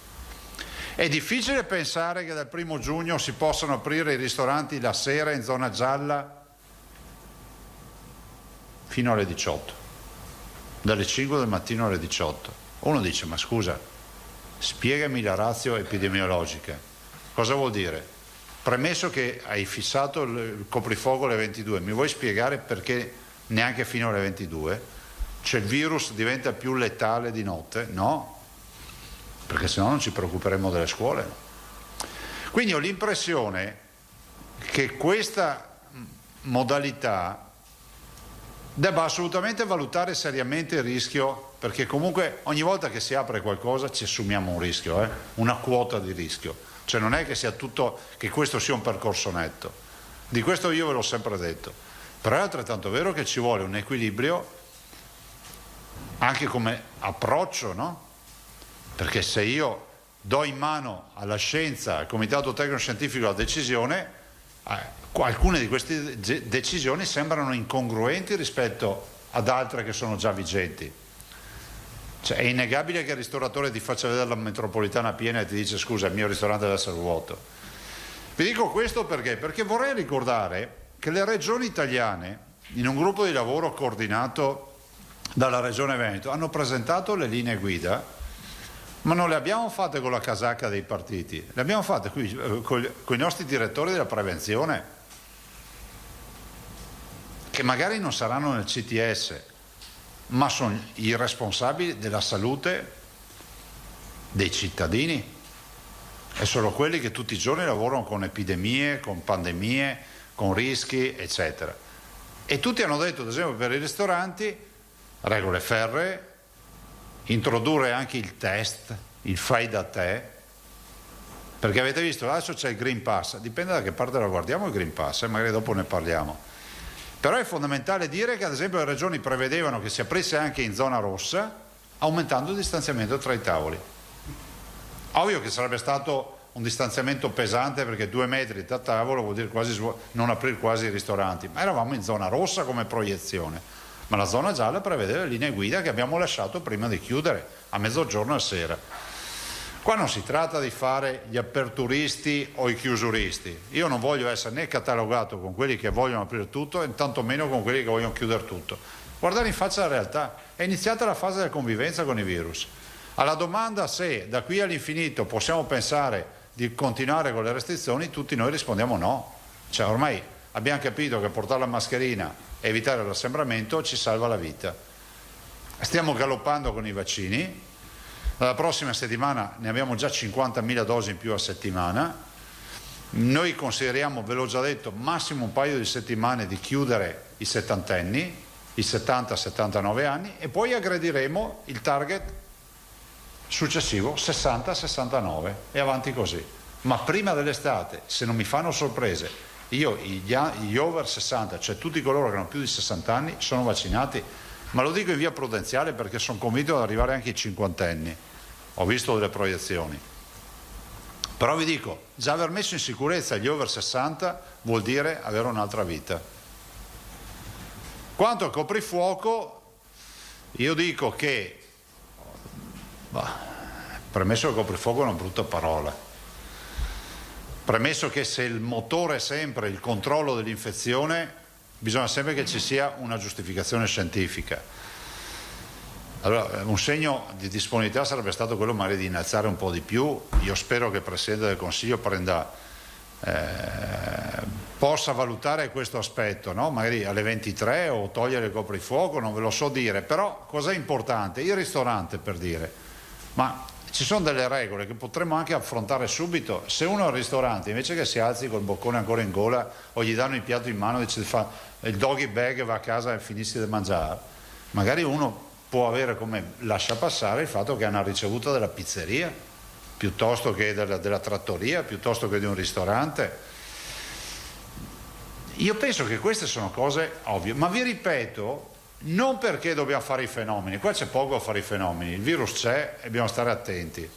È difficile pensare che dal 1° giugno si possano aprire i ristoranti la sera in zona gialla fino alle 18, dalle 5 del mattino alle 18. Uno dice: ma scusa, spiegami la ratio epidemiologica. Cosa vuol dire? Premesso che hai fissato il coprifuoco alle 22, mi vuoi spiegare perché neanche fino alle 22? Cioè il virus diventa più letale di notte? No, perché sennò non ci preoccuperemmo delle scuole. Quindi ho l'impressione che questa modalità debba assolutamente valutare seriamente il rischio, perché comunque ogni volta che si apre qualcosa ci assumiamo un rischio, una quota di rischio. Cioè non è che sia tutto, che questo sia un percorso netto. Di questo io ve l'ho sempre detto. Però è altrettanto vero che ci vuole un equilibrio anche come approccio, no? Perché se io do in mano alla scienza, al Comitato Tecnico Scientifico la decisione, alcune di queste decisioni sembrano incongruenti rispetto ad altre che sono già vigenti. È innegabile che il ristoratore ti faccia vedere la metropolitana piena e ti dice: scusa, il mio ristorante deve essere vuoto. Vi dico questo perché vorrei ricordare che le regioni italiane, in un gruppo di lavoro coordinato dalla Regione Veneto, hanno presentato le linee guida, ma non le abbiamo fatte con la casacca dei partiti, le abbiamo fatte qui con i nostri direttori della prevenzione, che magari non saranno nel CTS, ma sono i responsabili della salute dei cittadini, e sono quelli che tutti i giorni lavorano con epidemie, con pandemie, con rischi, eccetera. E tutti hanno detto, ad esempio, per i ristoranti, regole ferree, introdurre anche il test, il fai da te, perché avete visto, adesso c'è il Green Pass, dipende da che parte la guardiamo il Green Pass, magari dopo ne parliamo. Però è fondamentale dire che ad esempio le regioni prevedevano che si aprisse anche in zona rossa, aumentando il distanziamento tra i tavoli. Ovvio che sarebbe stato un distanziamento pesante, perché 2 metri da tavolo vuol dire quasi non aprire quasi i ristoranti, ma eravamo in zona rossa come proiezione, ma la zona gialla prevedeva le linee guida che abbiamo lasciato prima di chiudere, a mezzogiorno e sera. Qua non si tratta di fare gli aperturisti o i chiusuristi. Io non voglio essere né catalogato con quelli che vogliono aprire tutto e tantomeno con quelli che vogliono chiudere tutto. Guardare in faccia la realtà. È iniziata la fase della convivenza con i virus. Alla domanda se da qui all'infinito possiamo pensare di continuare con le restrizioni, tutti noi rispondiamo no. Cioè ormai abbiamo capito che portare la mascherina e evitare l'assembramento ci salva la vita. Stiamo galoppando con i vaccini. La prossima settimana ne abbiamo già 50.000 dosi in più a settimana. Noi consideriamo, ve l'ho già detto, massimo un paio di settimane di chiudere i settantenni, i 70-79 anni, e poi aggrediremo il target successivo 60-69 e avanti così. Ma prima dell'estate, se non mi fanno sorprese, io gli over 60, cioè tutti coloro che hanno più di 60 anni, sono vaccinati. Ma lo dico in via prudenziale perché sono convinto ad arrivare anche ai cinquantenni. Ho visto delle proiezioni. Però vi dico, già aver messo in sicurezza gli over 60 vuol dire avere un'altra vita. Quanto al coprifuoco, io dico che, premesso che il coprifuoco è una brutta parola, premesso che se il motore è sempre il controllo dell'infezione, bisogna sempre che ci sia una giustificazione scientifica. Allora, un segno di disponibilità sarebbe stato quello magari di innalzare un po' di più. Io spero che il Presidente del Consiglio possa valutare questo aspetto, no? Magari alle 23 o togliere il coprifuoco, non ve lo so dire, però cos'è importante? Il ristorante, per dire, ma ci sono delle regole che potremmo anche affrontare subito. Se uno al ristorante, invece che si alzi col boccone ancora in gola o gli danno il piatto in mano e dice fa il doggy bag, va a casa e finisci di mangiare, magari uno può avere come lascia passare il fatto che ha una ricevuta della pizzeria piuttosto che della trattoria, piuttosto che di un ristorante. Io penso che queste sono cose ovvie, ma vi ripeto, non perché dobbiamo fare i fenomeni, qua c'è poco a fare i fenomeni, il virus c'è e dobbiamo stare attenti.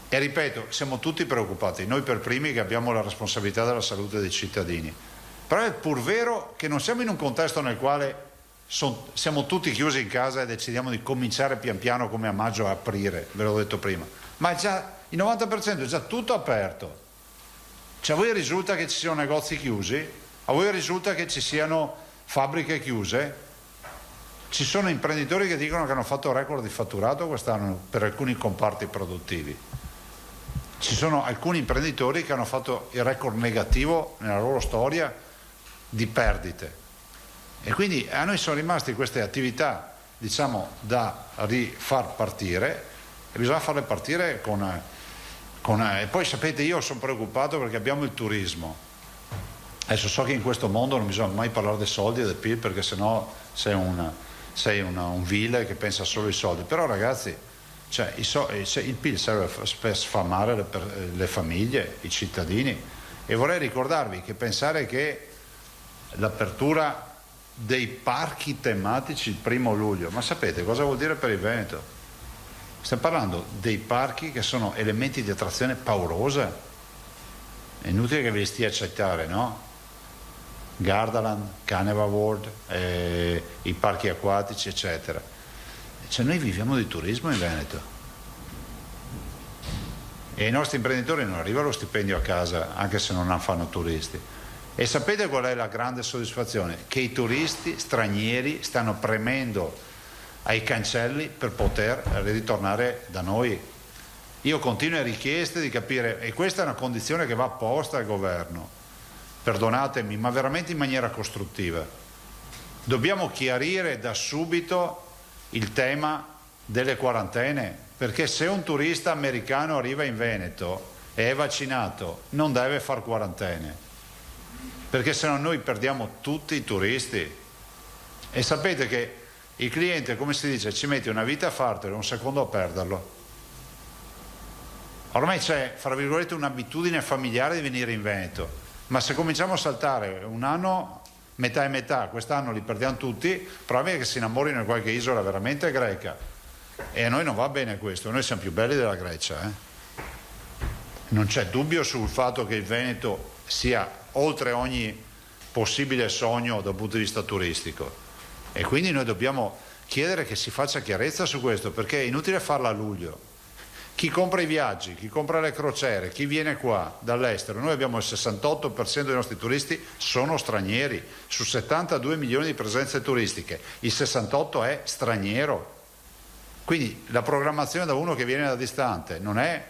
E ripeto, siamo tutti preoccupati, noi per primi che abbiamo la responsabilità della salute dei cittadini. Però è pur vero che non siamo in un contesto nel quale siamo tutti chiusi in casa e decidiamo di cominciare pian piano come a maggio a aprire, ve l'ho detto prima. Ma già, il 90% è già tutto aperto. Cioè a voi risulta che ci siano negozi chiusi? A voi risulta che ci siano fabbriche chiuse? Ci sono imprenditori che dicono che hanno fatto record di fatturato quest'anno per alcuni comparti produttivi. Ci sono alcuni imprenditori che hanno fatto il record negativo nella loro storia di perdite. E quindi a noi sono rimaste queste attività, diciamo, da rifar partire, e bisogna farle partire e poi sapete, io sono preoccupato perché abbiamo il turismo. Adesso so che in questo mondo non bisogna mai parlare dei soldi e del PIL, perché sennò sei un vile che pensa solo ai soldi. Però ragazzi, cioè, il PIL serve per sfamare le famiglie, i cittadini, e vorrei ricordarvi che pensare che l'apertura dei parchi tematici il 1° luglio, ma sapete cosa vuol dire per il Veneto? Stiamo parlando dei parchi che sono elementi di attrazione paurosa, è inutile che ve li stia a citare, no? Gardaland, Carnival World, i parchi acquatici, eccetera. Cioè noi viviamo di turismo in Veneto e ai nostri imprenditori non arriva lo stipendio a casa anche se non fanno turisti. E sapete qual è la grande soddisfazione? Che i turisti stranieri stanno premendo ai cancelli per poter ritornare da noi. Io continue richieste di capire, e questa è una condizione che va posta al governo, perdonatemi, ma veramente in maniera costruttiva. Dobbiamo chiarire da subito il tema delle quarantene, perché se un turista americano arriva in Veneto e è vaccinato non deve far quarantene, perché se no noi perdiamo tutti i turisti. E sapete che il cliente, come si dice, ci mette una vita a fartelo e un secondo a perderlo. Ormai c'è, fra virgolette, un'abitudine familiare di venire in Veneto, ma se cominciamo a saltare un anno metà e metà, quest'anno li perdiamo tutti, probabile che si innamorino in qualche isola veramente greca, e a noi non va bene questo, noi siamo più belli della Grecia, Non c'è dubbio sul fatto che il Veneto sia oltre ogni possibile sogno dal punto di vista turistico, e quindi noi dobbiamo chiedere che si faccia chiarezza su questo, perché è inutile farla a luglio. Chi compra i viaggi, chi compra le crociere, chi viene qua dall'estero, noi abbiamo il 68% dei nostri turisti sono stranieri, su 72 milioni di presenze turistiche, il 68% è straniero. Quindi la programmazione da uno che viene da distante non è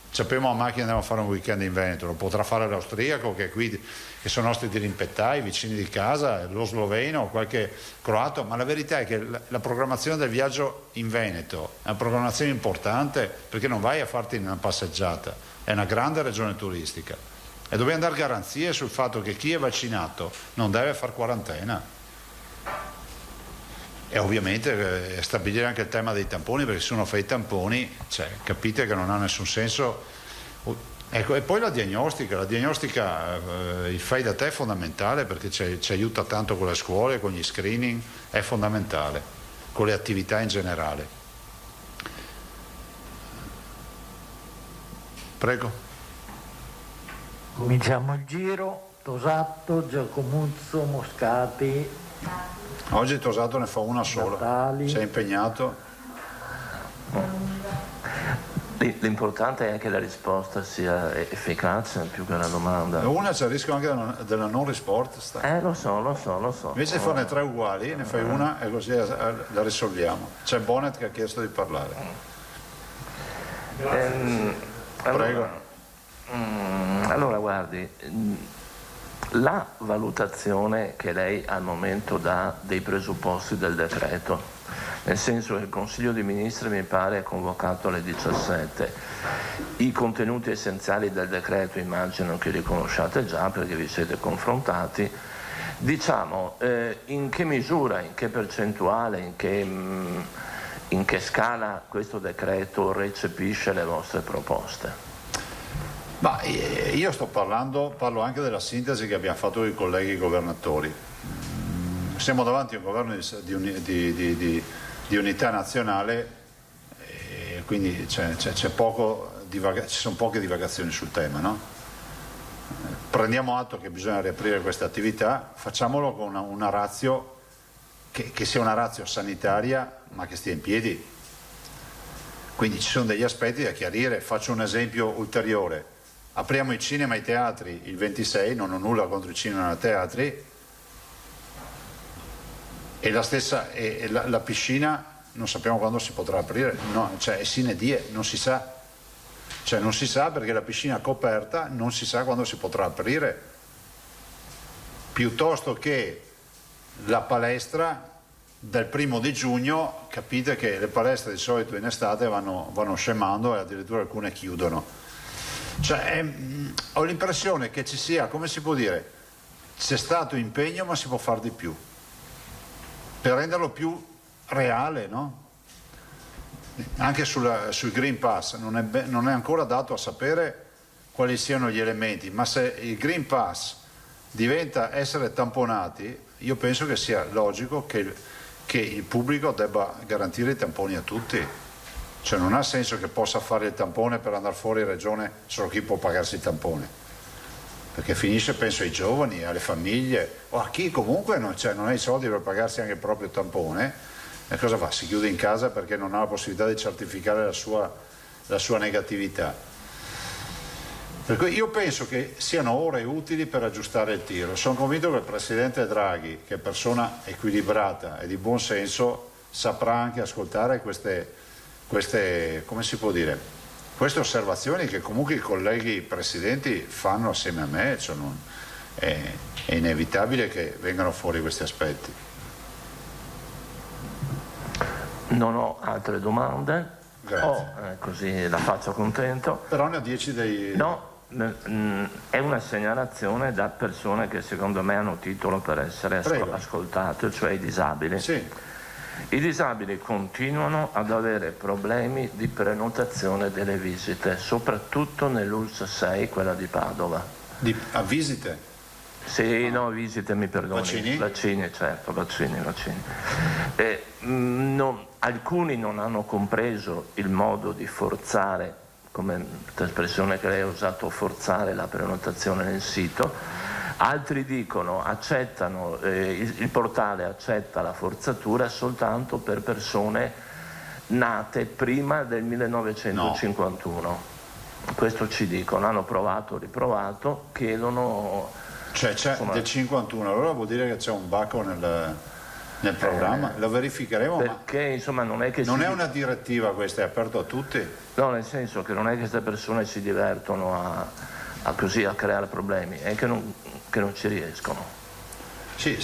ci apriamo la macchina e andiamo a fare un weekend in Veneto, lo potrà fare l'austriaco che è qui, che sono nostri dirimpettai, vicini di casa, lo sloveno, qualche croato, ma la verità è che la programmazione del viaggio in Veneto è una programmazione importante, perché non vai a farti una passeggiata, è una grande regione turistica e dobbiamo dare garanzie sul fatto che chi è vaccinato non deve far quarantena. E ovviamente stabilire anche il tema dei tamponi, perché se uno fa i tamponi, capite che non ha nessun senso. Ecco, e poi la diagnostica, il fai da te è fondamentale, perché ci aiuta tanto con le scuole, con gli screening, è fondamentale, con le attività in generale. Prego.
Cominciamo il giro. Tosato, Giacomuzzo, Moscati.
Oggi Tosato ne fa una sola.
Natali.
Si è impegnato.
L'importante è che la risposta sia efficace più che una domanda.
Una c'è il rischio anche della non risposta.
Lo so.
Invece di farne 3 uguali, ne fai una e così la risolviamo. C'è Bonnet che ha chiesto di parlare. Prego.
Allora guardi, la valutazione che lei al momento dà dei presupposti del decreto, nel senso che il Consiglio dei Ministri mi pare è convocato alle 17, i contenuti essenziali del decreto immagino che li conosciate già perché vi siete confrontati, diciamo in che misura, in che percentuale, in che scala questo decreto recepisce le vostre proposte?
Ma io parlo anche della sintesi che abbiamo fatto con i colleghi governatori. Siamo davanti a un governo di unità nazionale, e quindi ci sono poche divagazioni sul tema, no? Prendiamo atto che bisogna riaprire questa attività, facciamolo con una ratio che sia una ratio sanitaria ma che stia in piedi. Quindi ci sono degli aspetti da chiarire. Faccio un esempio ulteriore: apriamo i cinema e i teatri il 26, non ho nulla contro i cinema e i teatri, e la piscina non sappiamo quando si potrà aprire, no, cioè è sine die, non si sa. Cioè non si sa, perché la piscina coperta non si sa quando si potrà aprire, piuttosto che la palestra del 1° di giugno. Capite che le palestre di solito in estate vanno scemando e addirittura alcune chiudono. Cioè, ho l'impressione che ci sia, come si può dire, c'è stato impegno ma si può fare di più per renderlo più reale, no? Anche sul Green Pass non è ancora dato a sapere quali siano gli elementi, ma se il Green Pass diventa essere tamponati, io penso che sia logico che il pubblico debba garantire i tamponi a tutti. Cioè non ha senso che possa fare il tampone per andare fuori regione solo chi può pagarsi il tampone, perché finisce, penso, ai giovani, alle famiglie o a chi comunque non ha i soldi per pagarsi anche il proprio tampone. E cosa fa? Si chiude in casa perché non ha la possibilità di certificare la sua negatività. Per cui io penso che siano ore utili per aggiustare il tiro. Sono convinto che il Presidente Draghi, che è persona equilibrata e di buon senso, saprà anche ascoltare queste come si può dire, queste osservazioni che comunque i colleghi presidenti fanno assieme a me. Cioè è inevitabile che vengano fuori questi aspetti.
Non ho altre domande. Così la faccio contento.
Però ne ho 10 dei...
No, è una segnalazione da persone che secondo me hanno titolo per essere ascoltate, cioè i disabili.
Sì.
I disabili continuano ad avere problemi di prenotazione delle visite, soprattutto nell'ULSS 6, quella di Padova.
A visite?
Sì, no, visite, mi perdoni.
Vaccini?
Vaccini, certo, vaccini. Alcuni non hanno compreso il modo di forzare, come l'espressione che lei ha usato, forzare la prenotazione nel sito. Altri dicono accettano, il portale accetta la forzatura soltanto per persone nate prima del 1951. No. Questo ci dicono, hanno provato, riprovato, chiedono...
Cioè c'è del 51, allora vuol dire che c'è un bacco nel programma, lo verificheremo.
Perché insomma non è che
non è una direttiva questa, è aperto a tutti?
No, nel senso che non è che queste persone si divertono a creare problemi, è che non ci riescono.
Sì,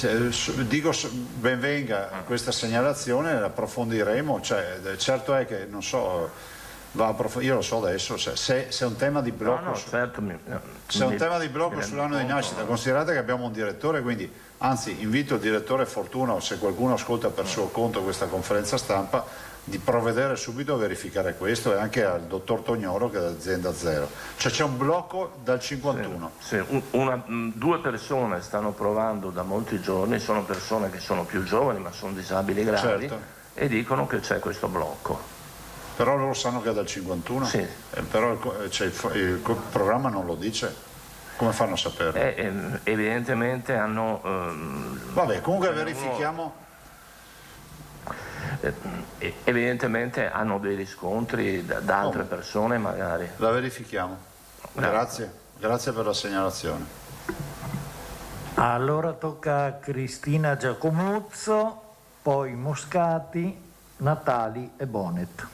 dico ben venga questa segnalazione, la approfondiremo. Cioè, certo è che non so, io lo so adesso, cioè, se è un tema di blocco, se è un tema di blocco sull'anno di nascita, considerate che abbiamo un direttore, quindi anzi invito il direttore Fortuna, o se qualcuno ascolta per suo conto questa conferenza stampa, di provvedere subito a verificare questo, e anche al dottor Tognoro, che è dell'azienda Zero. Cioè c'è un blocco dal 51.
Due persone stanno provando da molti giorni, sono persone che sono più giovani ma sono disabili gravi, certo, e dicono che c'è questo blocco.
Però loro sanno che è dal 51?
Sì.
Però il programma non lo dice. Come fanno a saperlo?
Evidentemente hanno...
Vabbè, comunque verifichiamo...
evidentemente hanno dei riscontri da altre persone magari.
La verifichiamo. Grazie per la segnalazione.
Allora tocca a Cristina Giacomuzzo, poi Moscati, Natali e Bonet.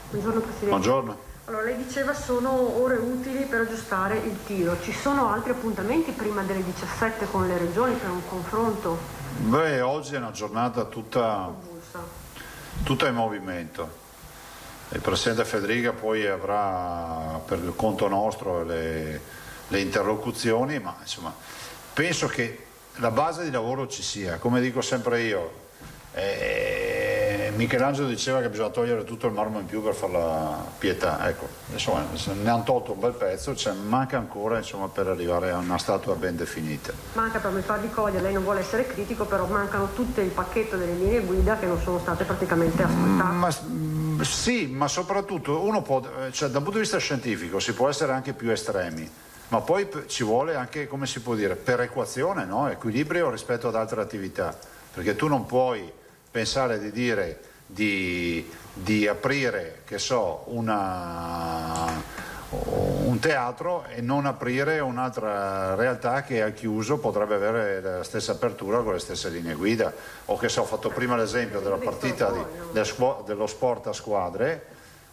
Buongiorno Presidente.
Buongiorno.
Allora, lei diceva sono ore utili per aggiustare il tiro. Ci sono altri appuntamenti prima delle 17 con le regioni per un confronto?
Beh, oggi è una giornata tutta in movimento. Il Presidente Federica poi avrà per il conto nostro le interlocuzioni, ma insomma penso che la base di lavoro ci sia. Come dico sempre io, Michelangelo diceva che bisogna togliere tutto il marmo in più per fare la pietà, ecco, insomma ne hanno tolto un bel pezzo, cioè manca ancora, insomma, per arrivare a una statua ben definita.
Manca, per mi fa di cogliere, lei non vuole essere critico, però mancano tutto il pacchetto delle linee guida che non sono state praticamente ascoltate.
Sì, ma soprattutto uno può, cioè dal punto di vista scientifico si può essere anche più estremi, ma poi ci vuole anche, come si può dire, perequazione, no? Equilibrio rispetto ad altre attività, perché tu non puoi pensare di dire di aprire, che so, un teatro e non aprire un'altra realtà che al chiuso potrebbe avere la stessa apertura con le stesse linee guida, o che so, ho fatto prima l'esempio della partita dello sport a squadre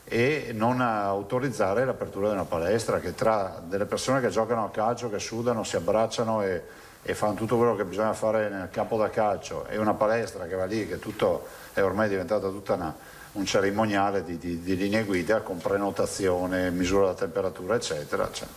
e non autorizzare l'apertura di una palestra, che tra delle persone che giocano a calcio, che sudano, si abbracciano e fanno tutto quello che bisogna fare nel campo da calcio, e una palestra che va lì, che tutto è ormai diventata tutta un cerimoniale di linee guida con prenotazione, misura della temperatura, eccetera. Cioè.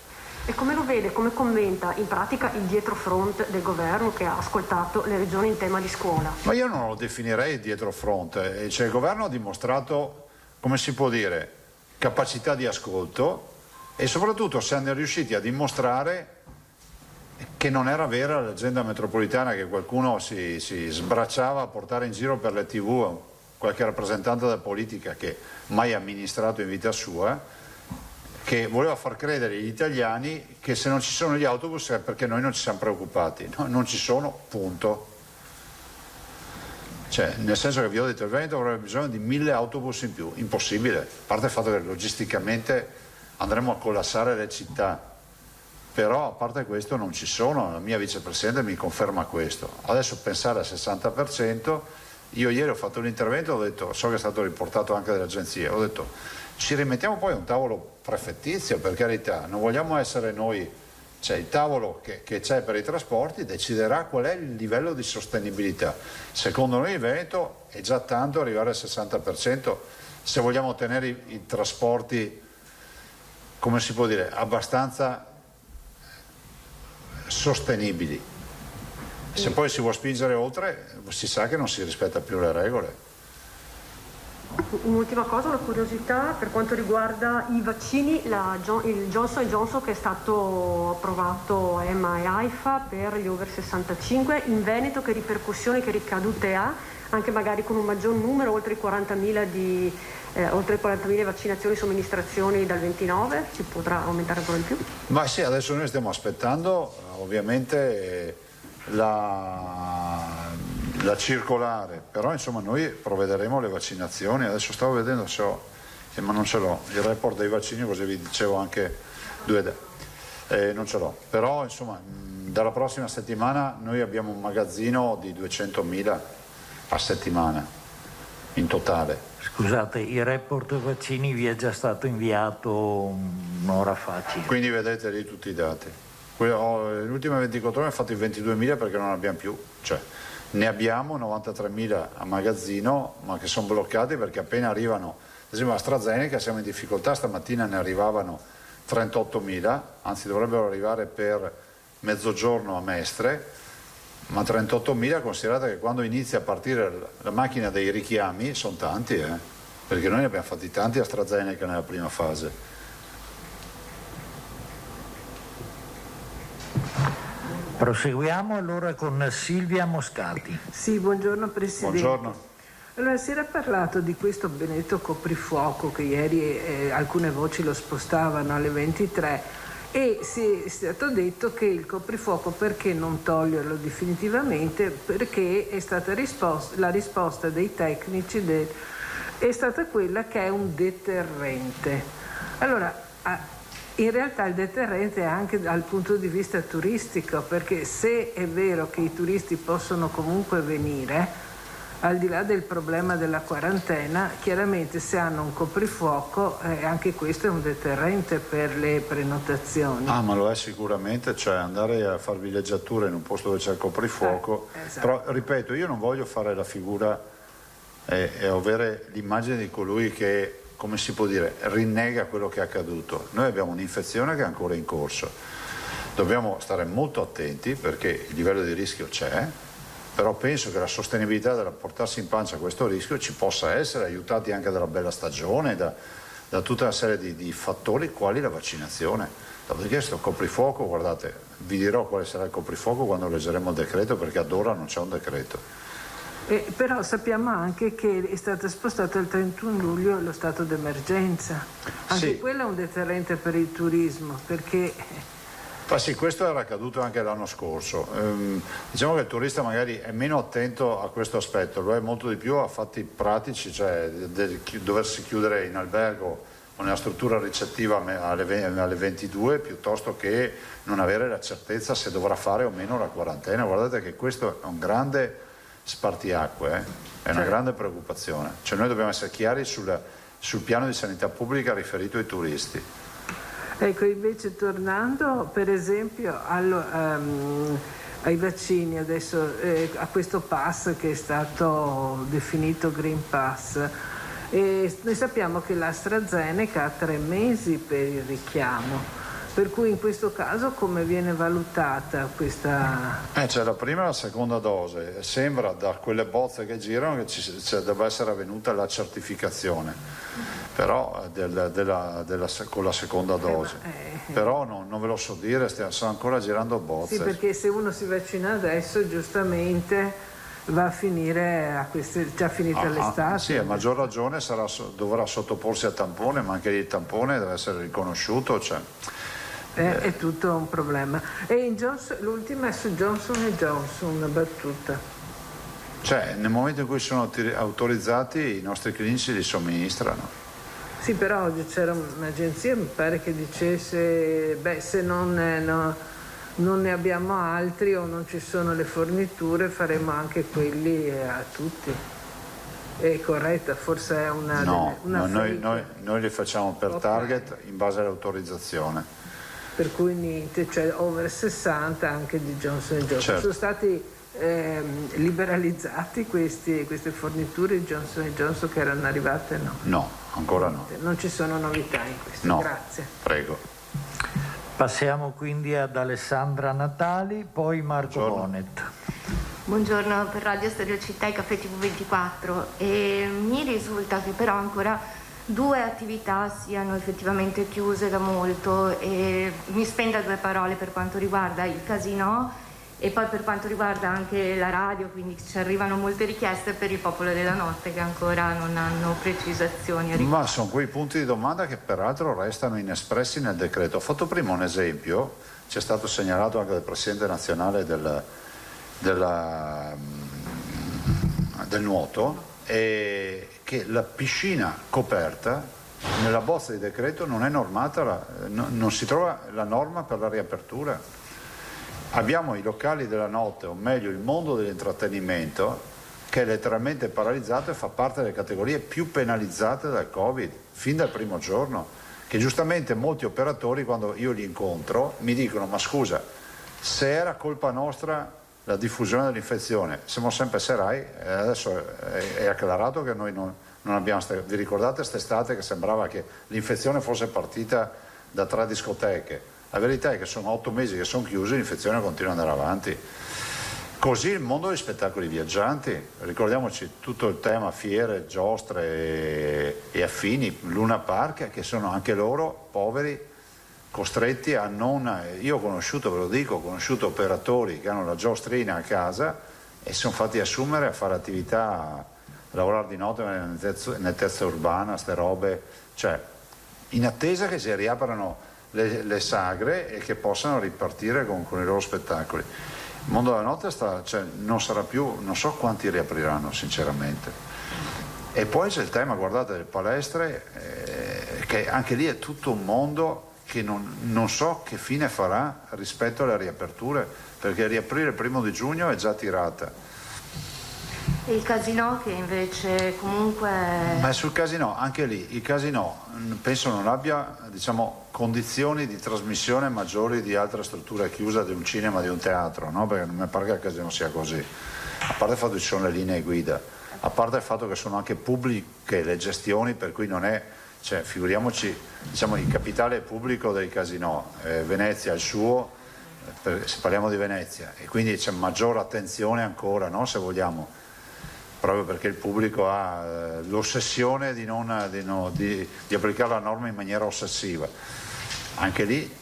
E come lo vede, come commenta in pratica il dietrofront del governo che ha ascoltato le regioni in tema di scuola?
Ma io non lo definirei dietrofront, cioè il governo ha dimostrato, come si può dire, capacità di ascolto, e soprattutto siamo riusciti a dimostrare che non era vera la leggenda metropolitana che qualcuno si sbracciava a portare in giro per le TV, qualche rappresentante della politica che mai ha amministrato in vita sua, che voleva far credere agli italiani che se non ci sono gli autobus è perché noi non ci siamo preoccupati. No, non ci sono, punto. Cioè, nel senso che vi ho detto, il Veneto avrebbe bisogno di 1000 autobus in più, impossibile, a parte il fatto che logisticamente andremo a collassare le città. Però a parte questo non ci sono, la mia vicepresidente mi conferma questo. Adesso pensare al 60%, io ieri ho fatto un intervento, ho detto, so che è stato riportato anche dalle agenzie, ho detto ci rimettiamo poi a un tavolo prefettizio, per carità, non vogliamo essere noi, cioè il tavolo che c'è per i trasporti deciderà qual è il livello di sostenibilità. Secondo noi il Veneto è già tanto arrivare al 60% se vogliamo ottenere i trasporti, come si può dire, abbastanza sostenibili. Se poi si vuole spingere oltre, si sa che non si rispetta più le regole.
Un'ultima cosa, una curiosità per quanto riguarda i vaccini, il Johnson & Johnson che è stato approvato a EMA e AIFA per gli over 65, in Veneto che ripercussioni, che ricadute ha, anche magari con un maggior numero, oltre i 40.000 vaccinazioni e somministrazioni dal 29, si potrà aumentare ancora di più?
Ma sì, adesso noi stiamo aspettando ovviamente la circolare, però insomma noi provvederemo alle vaccinazioni. Adesso stavo vedendo se ho, ma non ce l'ho, il report dei vaccini, così vi dicevo anche non ce l'ho, però insomma dalla prossima settimana noi abbiamo un magazzino di 200.000 a settimana in totale.
Scusate, il report vaccini vi è già stato inviato un'ora fa.
Quindi vedete lì tutti i dati. Le ultime 24 ore ho fatto i 22.000 perché non abbiamo più, cioè ne abbiamo 93.000 a magazzino, ma che sono bloccati perché appena arrivano, ad esempio AstraZeneca siamo in difficoltà, stamattina ne arrivavano 38.000, anzi dovrebbero arrivare per mezzogiorno a Mestre, ma 38.000 considerate che quando inizia a partire la macchina dei richiami sono tanti, perché noi ne abbiamo fatti tanti AstraZeneca nella prima fase.
Proseguiamo allora con Silvia Moscati.
Sì, buongiorno Presidente.
Buongiorno.
Allora, si era parlato di questo benedetto coprifuoco che ieri alcune voci lo spostavano alle 23 e è stato detto che il coprifuoco, perché non toglierlo definitivamente, perché è stata la risposta dei tecnici è stata quella che è un deterrente. Allora, in realtà il deterrente è anche dal punto di vista turistico, perché se è vero che i turisti possono comunque venire, al di là del problema della quarantena, chiaramente se hanno un coprifuoco anche questo è un deterrente per le prenotazioni.
Ah, ma lo è sicuramente, cioè andare a far villeggiatura in un posto dove c'è il coprifuoco,
esatto.
Però ripeto, io non voglio fare la figura e avere l'immagine di colui che, come si può dire, rinnega quello che è accaduto. Noi abbiamo un'infezione che è ancora in corso, dobbiamo stare molto attenti perché il livello di rischio c'è, però penso che la sostenibilità della portarsi in pancia questo rischio ci possa essere, aiutati anche dalla bella stagione, da tutta una serie di fattori quali la vaccinazione. Dopodiché sto coprifuoco, guardate, vi dirò quale sarà il coprifuoco quando leggeremo il decreto, perché ad ora non c'è un decreto.
Però sappiamo anche che è stato spostato il 31 luglio lo stato d'emergenza. Anche
sì.
Quello è un deterrente per il turismo, perché...
Ma sì, questo era accaduto anche l'anno scorso. Diciamo che il turista magari è meno attento a questo aspetto, lo è molto di più a fatti pratici, cioè doversi chiudere in albergo o nella struttura ricettiva alle 22, piuttosto che non avere la certezza se dovrà fare o meno la quarantena. Guardate che questo è un grande spartiacque, è una grande preoccupazione. Cioè noi dobbiamo essere chiari sul piano di sanità pubblica riferito ai turisti.
Ecco, invece tornando per esempio ai vaccini, adesso a questo pass che è stato definito Green Pass, noi sappiamo che l'AstraZeneca ha 3 mesi per il richiamo, per cui in questo caso come viene valutata questa...
C'è la prima e la seconda dose, sembra da quelle bozze che girano che debba essere avvenuta la certificazione, però con la seconda dose, però non ve lo so dire, sono ancora girando bozze.
Sì, perché se uno si vaccina adesso giustamente va a finire già finita l'estate.
Sì, a maggior ragione dovrà sottoporsi a tampone, ma anche il tampone deve essere riconosciuto.
È tutto un problema. E l'ultima è su Johnson & Johnson, una battuta.
Cioè, nel momento in cui sono autorizzati, i nostri clinici li somministrano.
Sì, però oggi c'era un'agenzia, mi pare che dicesse, se non ne abbiamo altri o non ci sono le forniture, faremo anche quelli a tutti. È corretta? Forse è una
noi li facciamo per target in base all'autorizzazione.
Per cui niente, cioè over 60 anche di Johnson & Johnson.
Certo.
Sono stati liberalizzati queste forniture di Johnson & Johnson che erano arrivate?
No, ancora no.
Non ci sono novità in questo.
No.
Grazie.
Prego.
Passiamo quindi ad Alessandra Natali, poi Marco Bonet.
Buongiorno, per Radio Stereo Città e Caffè TV24. Mi risulta che però ancora 2 attività siano effettivamente chiuse da molto e mi spenda 2 parole per quanto riguarda il casino e poi per quanto riguarda anche la radio, quindi ci arrivano molte richieste per il Popolo della Notte che ancora non hanno precisazioni.
Ma sono quei punti di domanda che peraltro restano inespressi nel decreto. Ho fatto prima un esempio, ci è stato segnalato anche dal Presidente nazionale del nuoto, che la piscina coperta nella bozza di decreto non è normata, non si trova la norma per la riapertura. Abbiamo i locali della notte, o meglio il mondo dell'intrattenimento, che è letteralmente paralizzato e fa parte delle categorie più penalizzate dal Covid, fin dal primo giorno, che giustamente molti operatori, quando io li incontro, mi dicono: ma scusa, se era colpa nostra la diffusione dell'infezione, siamo sempre serai, adesso è acclarato che noi non abbiamo... Vi ricordate quest'estate che sembrava che l'infezione fosse partita da 3 discoteche? La verità è che sono 8 mesi che sono chiusi, l'infezione continua ad andare avanti. Così il mondo degli spettacoli viaggianti, ricordiamoci tutto il tema fiere, giostre e affini, Luna Park, che sono anche loro poveri, costretti a non... Io ho conosciuto, ve lo dico, ho conosciuto operatori che hanno la giostrina a casa e sono fatti assumere a fare attività, a lavorare di notte nel terzo urbana, ste robe, cioè in attesa che si riaprano le sagre e che possano ripartire con i loro spettacoli. Il mondo della notte non sarà più, non so quanti riapriranno sinceramente. E poi c'è il tema, guardate, delle palestre, che anche lì è tutto un mondo che non so che fine farà rispetto alle riaperture, perché riaprire il 1° di giugno è già tirata.
E il casino che invece comunque...
Ma sul casino, anche lì, il casino penso non abbia, condizioni di trasmissione maggiori di altre strutture chiuse, di un cinema, di un teatro, no? Perché non mi pare che il casino sia così. A parte il fatto che ci sono le linee guida, a parte il fatto che sono anche pubbliche le gestioni, per cui non è... Cioè, figuriamoci, il capitale pubblico dei casinò, Venezia il suo, se parliamo di Venezia, e quindi c'è maggiore attenzione ancora, no? Se vogliamo, proprio perché il pubblico ha l'ossessione di applicare la norma in maniera ossessiva. Anche lì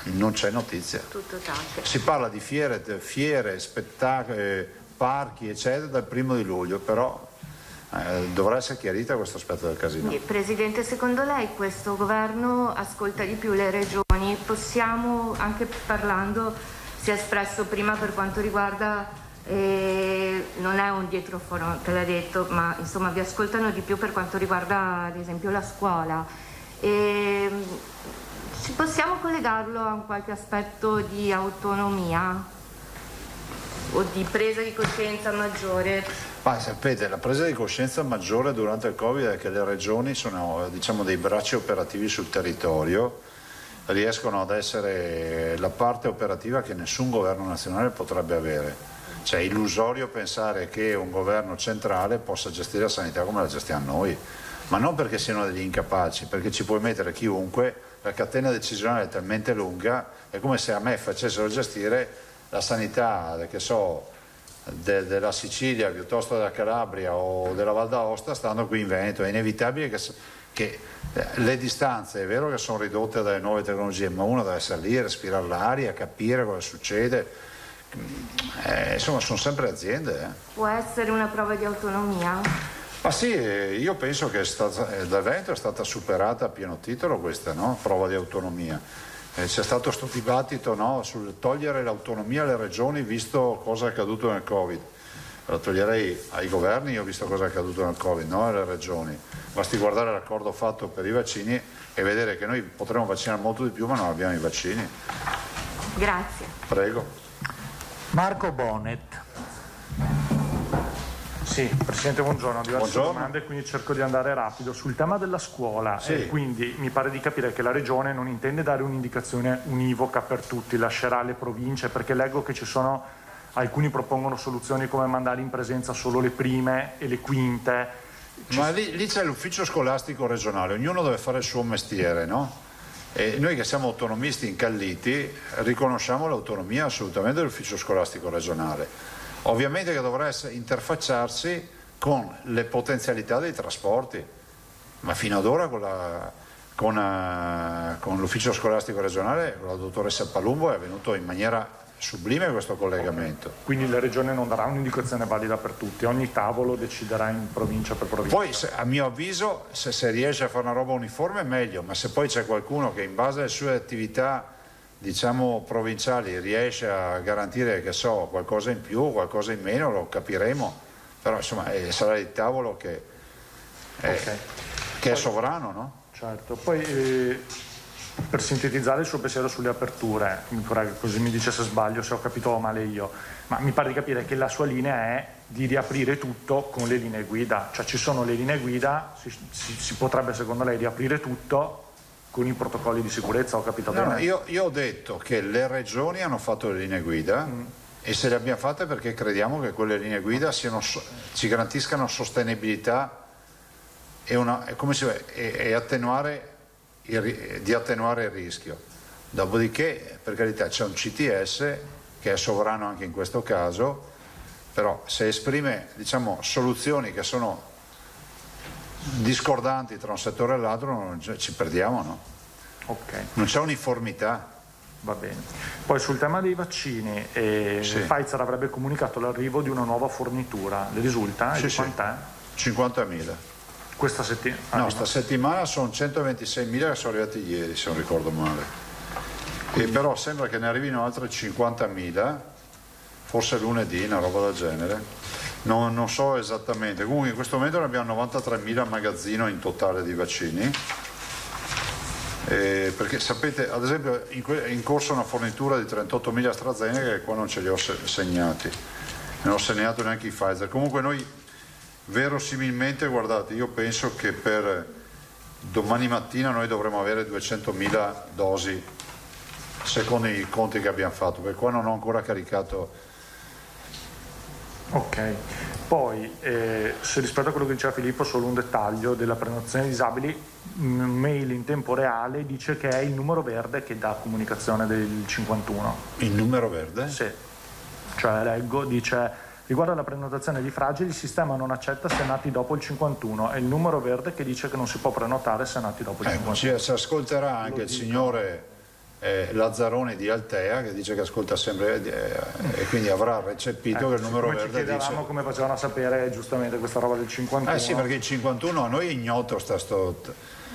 non c'è notizia.
Tutto tace.
Si parla di fiere, spettacoli, parchi eccetera dal 1° luglio, però dovrà essere chiarita questo aspetto del casino.
Presidente, secondo lei questo governo ascolta di più le regioni? Possiamo, anche parlando, si è espresso prima per quanto riguarda, non è un dietrofront, l'ha detto, ma insomma vi ascoltano di più per quanto riguarda ad esempio la scuola. Possiamo collegarlo a un qualche aspetto di autonomia o di presa di coscienza maggiore?
Ma sapete, la presa di coscienza maggiore durante il Covid è che le regioni sono, diciamo, dei bracci operativi sul territorio, riescono ad essere la parte operativa che nessun governo nazionale potrebbe avere. Cioè è illusorio pensare che un governo centrale possa gestire la sanità come la gestiamo noi, ma non perché siano degli incapaci, perché ci puoi mettere chiunque, la catena decisionale è talmente lunga, è come se a me facessero gestire la sanità, che so, della Sicilia piuttosto della Calabria o della Val d'Aosta stando qui in Veneto. È inevitabile che le distanze, è vero che sono ridotte dalle nuove tecnologie, ma uno deve essere lì, respirare l'aria, capire cosa succede. Insomma, sono sempre aziende.
Può essere una prova di autonomia?
Ma sì, io penso che dal Veneto è stata superata a pieno titolo questa, no? Prova di autonomia. C'è stato questo dibattito, no? Sul togliere l'autonomia alle regioni visto cosa è accaduto nel Covid. La toglierei ai governi, io ho visto cosa è accaduto nel Covid, no? Alle regioni. Basti guardare l'accordo fatto per i vaccini e vedere che noi potremmo vaccinare molto di più, ma non abbiamo i vaccini.
Grazie.
Prego.
Marco Bonet.
Sì, Presidente, buongiorno. Diverse domande, quindi cerco di andare rapido. Sul tema della scuola,
sì.
Quindi mi pare di capire che la Regione non intende dare un'indicazione univoca per tutti, lascerà le province, perché leggo che ci sono, alcuni propongono soluzioni come mandare in presenza solo le prime e le quinte.
Ma lì c'è l'ufficio scolastico regionale, ognuno deve fare il suo mestiere, no? E noi che siamo autonomisti incalliti riconosciamo l'autonomia assolutamente dell'ufficio scolastico regionale. Ovviamente che dovrà interfacciarsi con le potenzialità dei trasporti, ma fino ad ora con l'ufficio scolastico regionale, con la dottoressa Palumbo, è avvenuto in maniera sublime questo collegamento.
Okay. Quindi la Regione non darà un'indicazione valida per tutti, ogni tavolo deciderà in provincia per provincia.
Poi a mio avviso se riesce a fare una roba uniforme è meglio, ma se poi c'è qualcuno che in base alle sue attività, diciamo, provinciali riesce a garantire, che so, qualcosa in più, qualcosa in meno, lo capiremo, però insomma sarà il tavolo che è sovrano, no?
Certo, poi per sintetizzare il suo pensiero sulle aperture, così mi dice se sbaglio, se ho capito male io, ma mi pare di capire che la sua linea è di riaprire tutto con le linee guida, cioè ci sono le linee guida, si potrebbe secondo lei riaprire tutto con i protocolli di sicurezza, ho capito bene?
No, io ho detto che le regioni hanno fatto le linee guida e se le abbiamo fatte perché crediamo che quelle linee guida ci garantiscano sostenibilità e attenuare il rischio. Dopodiché, per carità, c'è un CTS che è sovrano anche in questo caso, però se esprime, diciamo, soluzioni che sono discordanti tra un settore e l'altro ci perdiamo, no?
Okay.
Non c'è uniformità.
Va bene. Poi sul tema dei vaccini, sì. Pfizer avrebbe comunicato l'arrivo di una nuova fornitura, le risulta?
Sì,
di quant'è?
50.000.
Questa settimana?
No, sta settimana sono 126.000 che sono arrivati ieri, se non ricordo male. E però sembra che ne arrivino altre 50.000, forse lunedì, una roba del genere. Non so esattamente, comunque in questo momento ne abbiamo 93.000 a magazzino in totale di vaccini, perché sapete, ad esempio è in corso una fornitura di 38.000 AstraZeneca che qua non ce li ho segnati, non ho segnato neanche i Pfizer. Comunque noi verosimilmente, guardate, io penso che per domani mattina noi dovremo avere 200.000 dosi secondo i conti che abbiamo fatto, perché qua non ho ancora caricato.
Ok, Poi, se rispetto a quello che diceva Filippo, solo un dettaglio della prenotazione dei disabili, mail in tempo reale dice che è il numero verde che dà comunicazione del 51.
Il numero verde?
Sì, cioè leggo, dice: riguardo alla prenotazione di fragili, il sistema non accetta se nati dopo il 51, è il numero verde che dice che non si può prenotare se nati dopo il 51.
Si ascolterà anche il signore Lazzaroni di Altea, che dice che ascolta sempre e quindi avrà recepito che il numero verde dice.
Come facevano a sapere giustamente questa roba del 51?
Sì, perché il 51 a noi è ignoto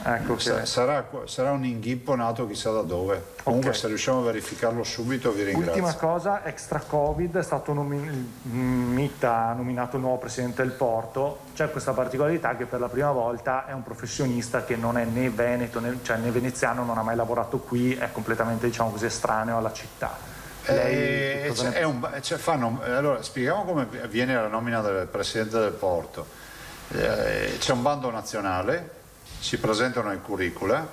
ecco che...
sarà un inghippo nato chissà da dove. Comunque se riusciamo a verificarlo subito vi ringrazio.
Ultima cosa, extra Covid, è stato Mitta ha nominato il nuovo presidente del Porto. C'è questa particolarità che per la prima volta è un professionista che non è né veneto né veneziano, non ha mai lavorato qui, è completamente, diciamo così, estraneo alla città.
Allora, spieghiamo come avviene la nomina del presidente del Porto. C'è un bando nazionale, si presentano i curricula,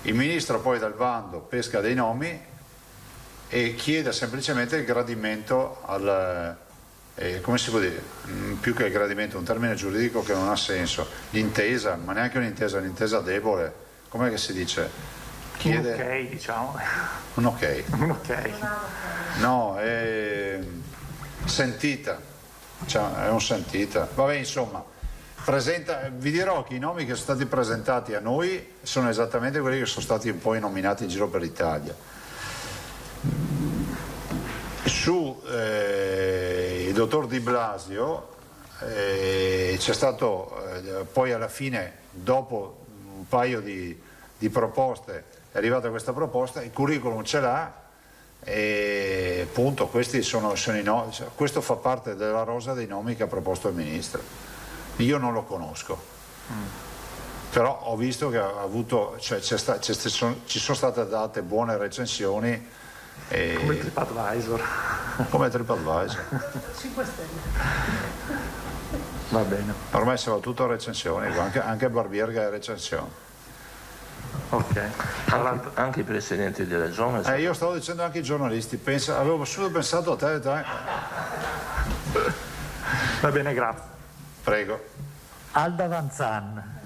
il ministro poi dal bando pesca dei nomi e chiede semplicemente il gradimento come si può dire? Più che il gradimento, un termine giuridico che non ha senso, l'intesa, ma neanche un'intesa debole, com'è che si dice?
Un ok, diciamo.
Un ok.
Un ok.
No, è sentita, è un sentita. Vabbè, insomma, vi dirò che i nomi che sono stati presentati a noi sono esattamente quelli che sono stati poi nominati in giro per l'Italia. Su il dottor Di Blasio c'è stato poi alla fine, dopo un paio di proposte, è arrivata questa proposta, il curriculum ce l'ha e appunto questi sono i nomi, questo fa parte della rosa dei nomi che ha proposto il ministro. Io non lo conosco, però ho visto che ha avuto, ci sono state date buone recensioni.
Come TripAdvisor.
Come TripAdvisor.
5 stelle.
Va bene.
Ormai si va tutto a recensioni, anche Barbier che è recensione.
Ok.
Anche i presidenti di regione.
Io stavo dicendo anche i giornalisti, avevo solo pensato a te.
Va bene, grazie.
Prego.
Alda Vanzan.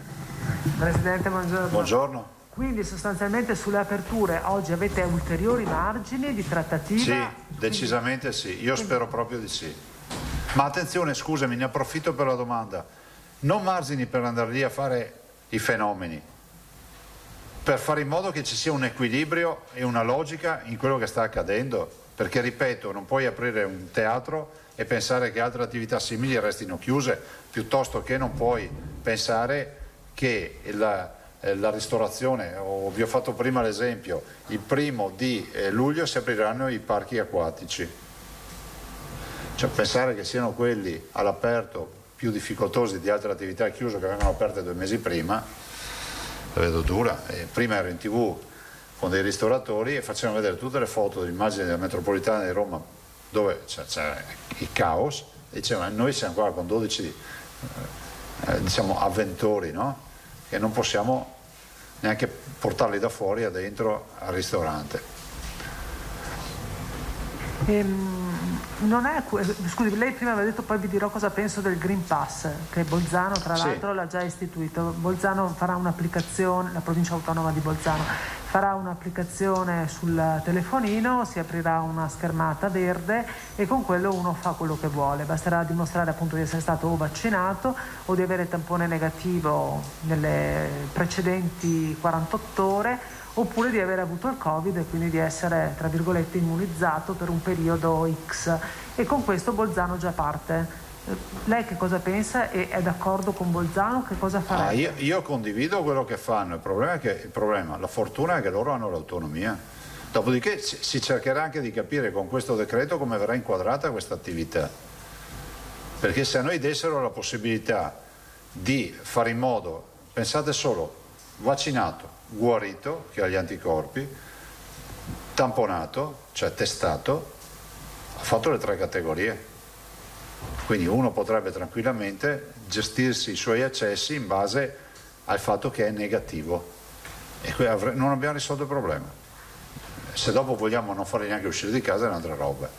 Presidente, buongiorno.
Buongiorno.
Quindi sostanzialmente sulle aperture oggi avete ulteriori margini di trattativa?
Sì, decisamente sì, io spero proprio di sì. Ma attenzione, scusami, ne approfitto per la domanda. Non margini per andare lì a fare i fenomeni, per fare in modo che ci sia un equilibrio e una logica in quello che sta accadendo, perché ripeto, non puoi aprire un teatro e pensare che altre attività simili restino chiuse, piuttosto che non puoi pensare che la ristorazione, vi ho fatto prima l'esempio, il 1° luglio si apriranno i parchi acquatici, cioè pensare che siano quelli all'aperto più difficoltosi di altre attività chiuse che vengono aperte 2 mesi prima, la vedo dura. Prima ero in TV con dei ristoratori e facevano vedere tutte le foto, le immagini della metropolitana di Roma dove c'è il caos e dicevano noi siamo qua con 12 diciamo avventori, no? Che non possiamo neanche portarli da fuori a dentro al ristorante.
Non è, scusi, lei prima aveva detto, poi vi dirò cosa penso del Green Pass, che Bolzano tra l'altro l'ha già istituito. Bolzano farà un'applicazione, la provincia autonoma di Bolzano farà un'applicazione sul telefonino, si aprirà una schermata verde e con quello uno fa quello che vuole, basterà dimostrare appunto di essere stato o vaccinato o di avere tampone negativo nelle precedenti 48 ore oppure di aver avuto il Covid e quindi di essere, tra virgolette, immunizzato per un periodo X. E con questo Bolzano già parte. Lei che cosa pensa e è d'accordo con Bolzano? Che cosa farebbe?
Io condivido quello che fanno, la fortuna è che loro hanno l'autonomia. Dopodiché si cercherà anche di capire con questo decreto come verrà inquadrata questa attività. Perché se a noi dessero la possibilità di fare in modo, pensate solo, vaccinato, guarito, che ha gli anticorpi, tamponato, cioè testato, ha fatto le 3 categorie. Quindi uno potrebbe tranquillamente gestirsi i suoi accessi in base al fatto che è negativo e non abbiamo risolto il problema. Se dopo vogliamo non farli neanche uscire di casa è un'altra roba.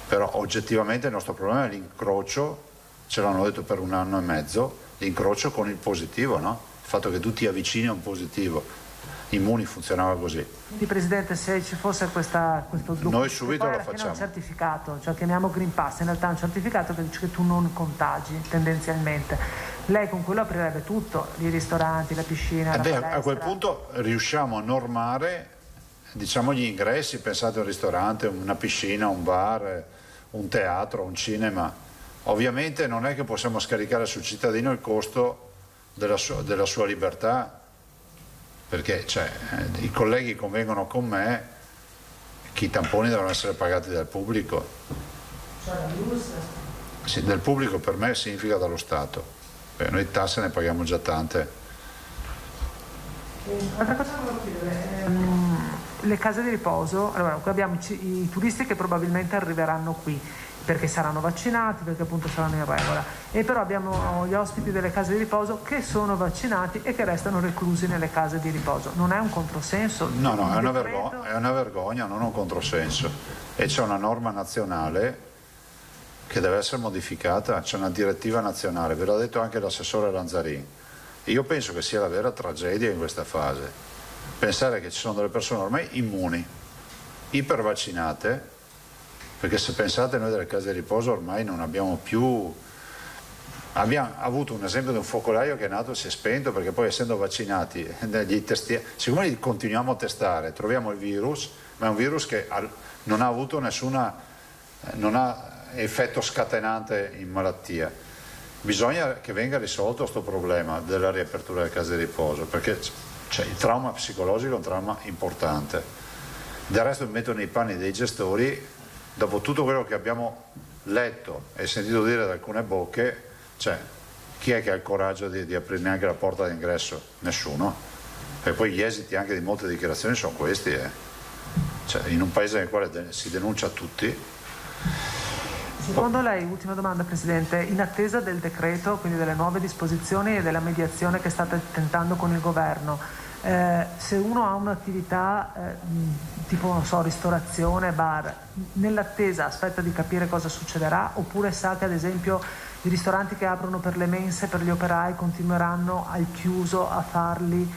però oggettivamente il nostro problema è l'incrocio, ce l'hanno detto per 1 anno e mezzo, l'incrocio con il positivo, no? Il fatto che tu ti avvicini a un positivo. Immuni funzionava così.
Quindi Presidente, se ci fosse questo
noi subito lo facciamo.
È un certificato, cioè chiamiamo Green Pass, in realtà è un certificato che dice che tu non contagi tendenzialmente. Lei con quello aprirebbe tutto, i ristoranti, la piscina, la palestra.
A quel punto riusciamo a normare, diciamo, gli ingressi. Pensate a un ristorante, una piscina, un bar, un teatro, un cinema. Ovviamente non è che possiamo scaricare sul cittadino il costo della sua libertà, perché i colleghi convengono con me che i tamponi devono essere pagati dal pubblico. Sì, del pubblico per me significa dallo Stato. Noi tasse ne paghiamo già tante.
Un'altra cosa che volevo chiedere, le case di riposo, allora qui abbiamo i turisti che probabilmente arriveranno qui perché saranno vaccinati, perché appunto saranno in regola, e però abbiamo gli ospiti delle case di riposo che sono vaccinati e che restano reclusi nelle case di riposo. Non è un controsenso?
No, è una vergogna, non un controsenso, e c'è una norma nazionale che deve essere modificata, c'è una direttiva nazionale, ve l'ha detto anche l'assessore Lanzarin. Io penso che sia la vera tragedia in questa fase, pensare che ci sono delle persone ormai immuni, ipervaccinate, perché se pensate noi delle case di riposo ormai non abbiamo più, abbiamo avuto un esempio di un focolaio che è nato e si è spento perché poi essendo vaccinati, siccome li continuiamo a testare, troviamo il virus, ma è un virus che non ha avuto non ha effetto scatenante in malattia. Bisogna che venga risolto questo problema della riapertura delle case di riposo, perché il trauma psicologico è un trauma importante. Del resto mi metto nei panni dei gestori. Dopo tutto quello che abbiamo letto e sentito dire da alcune bocche, chi è che ha il coraggio di aprire neanche la porta d'ingresso? Nessuno. E poi gli esiti anche di molte dichiarazioni sono questi. In un paese nel quale si denuncia tutti.
Secondo lei, ultima domanda Presidente, in attesa del decreto, quindi delle nuove disposizioni e della mediazione che state tentando con il Governo, se uno ha un'attività tipo, non so, ristorazione, bar, nell'attesa aspetta di capire cosa succederà, oppure sa che ad esempio i ristoranti che aprono per le mense, per gli operai, continueranno al chiuso a farli?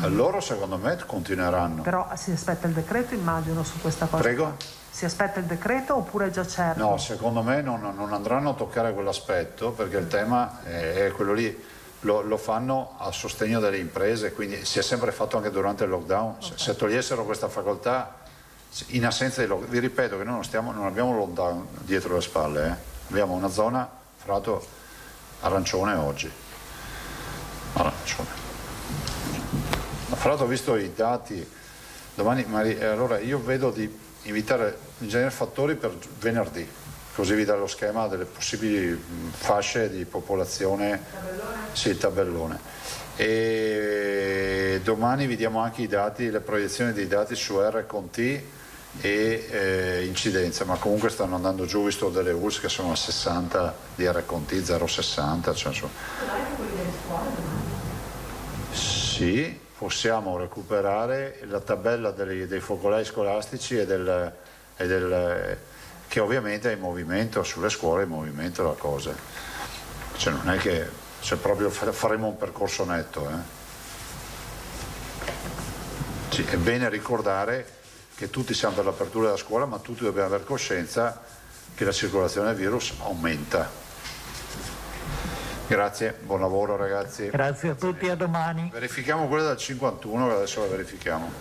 Loro secondo me continueranno.
Però si aspetta il decreto, immagino, su questa cosa.
Prego?
Si aspetta il decreto oppure è già certo?
No, secondo me non andranno a toccare quell'aspetto, perché il tema è quello lì. Lo fanno a sostegno delle imprese, quindi si è sempre fatto anche durante il lockdown. Okay. Se togliessero questa facoltà in assenza di lockdown, vi ripeto che noi non abbiamo lockdown dietro le spalle, abbiamo una zona frato arancione oggi. Arancione. Fra l'altro ho visto i dati domani, allora io vedo di invitare l'ingegnere Fattori per venerdì, così vi dà lo schema delle possibili fasce di popolazione. Tabellone? Sì, il tabellone. E domani vi diamo anche i dati, le proiezioni dei dati su R con T e incidenza, ma comunque stanno andando giù, visto delle ULS che sono a 60 di R con T, 0,60. Sì, possiamo recuperare la tabella dei focolai scolastici che ovviamente è in movimento, sulle scuole è in movimento la cosa. Non è che proprio faremo un percorso netto. Sì, è bene ricordare che tutti siamo per l'apertura della scuola, ma tutti dobbiamo avere coscienza che la circolazione del virus aumenta. Grazie, buon lavoro ragazzi.
Grazie a tutti, a domani.
Verifichiamo quella del 51, che adesso la verifichiamo.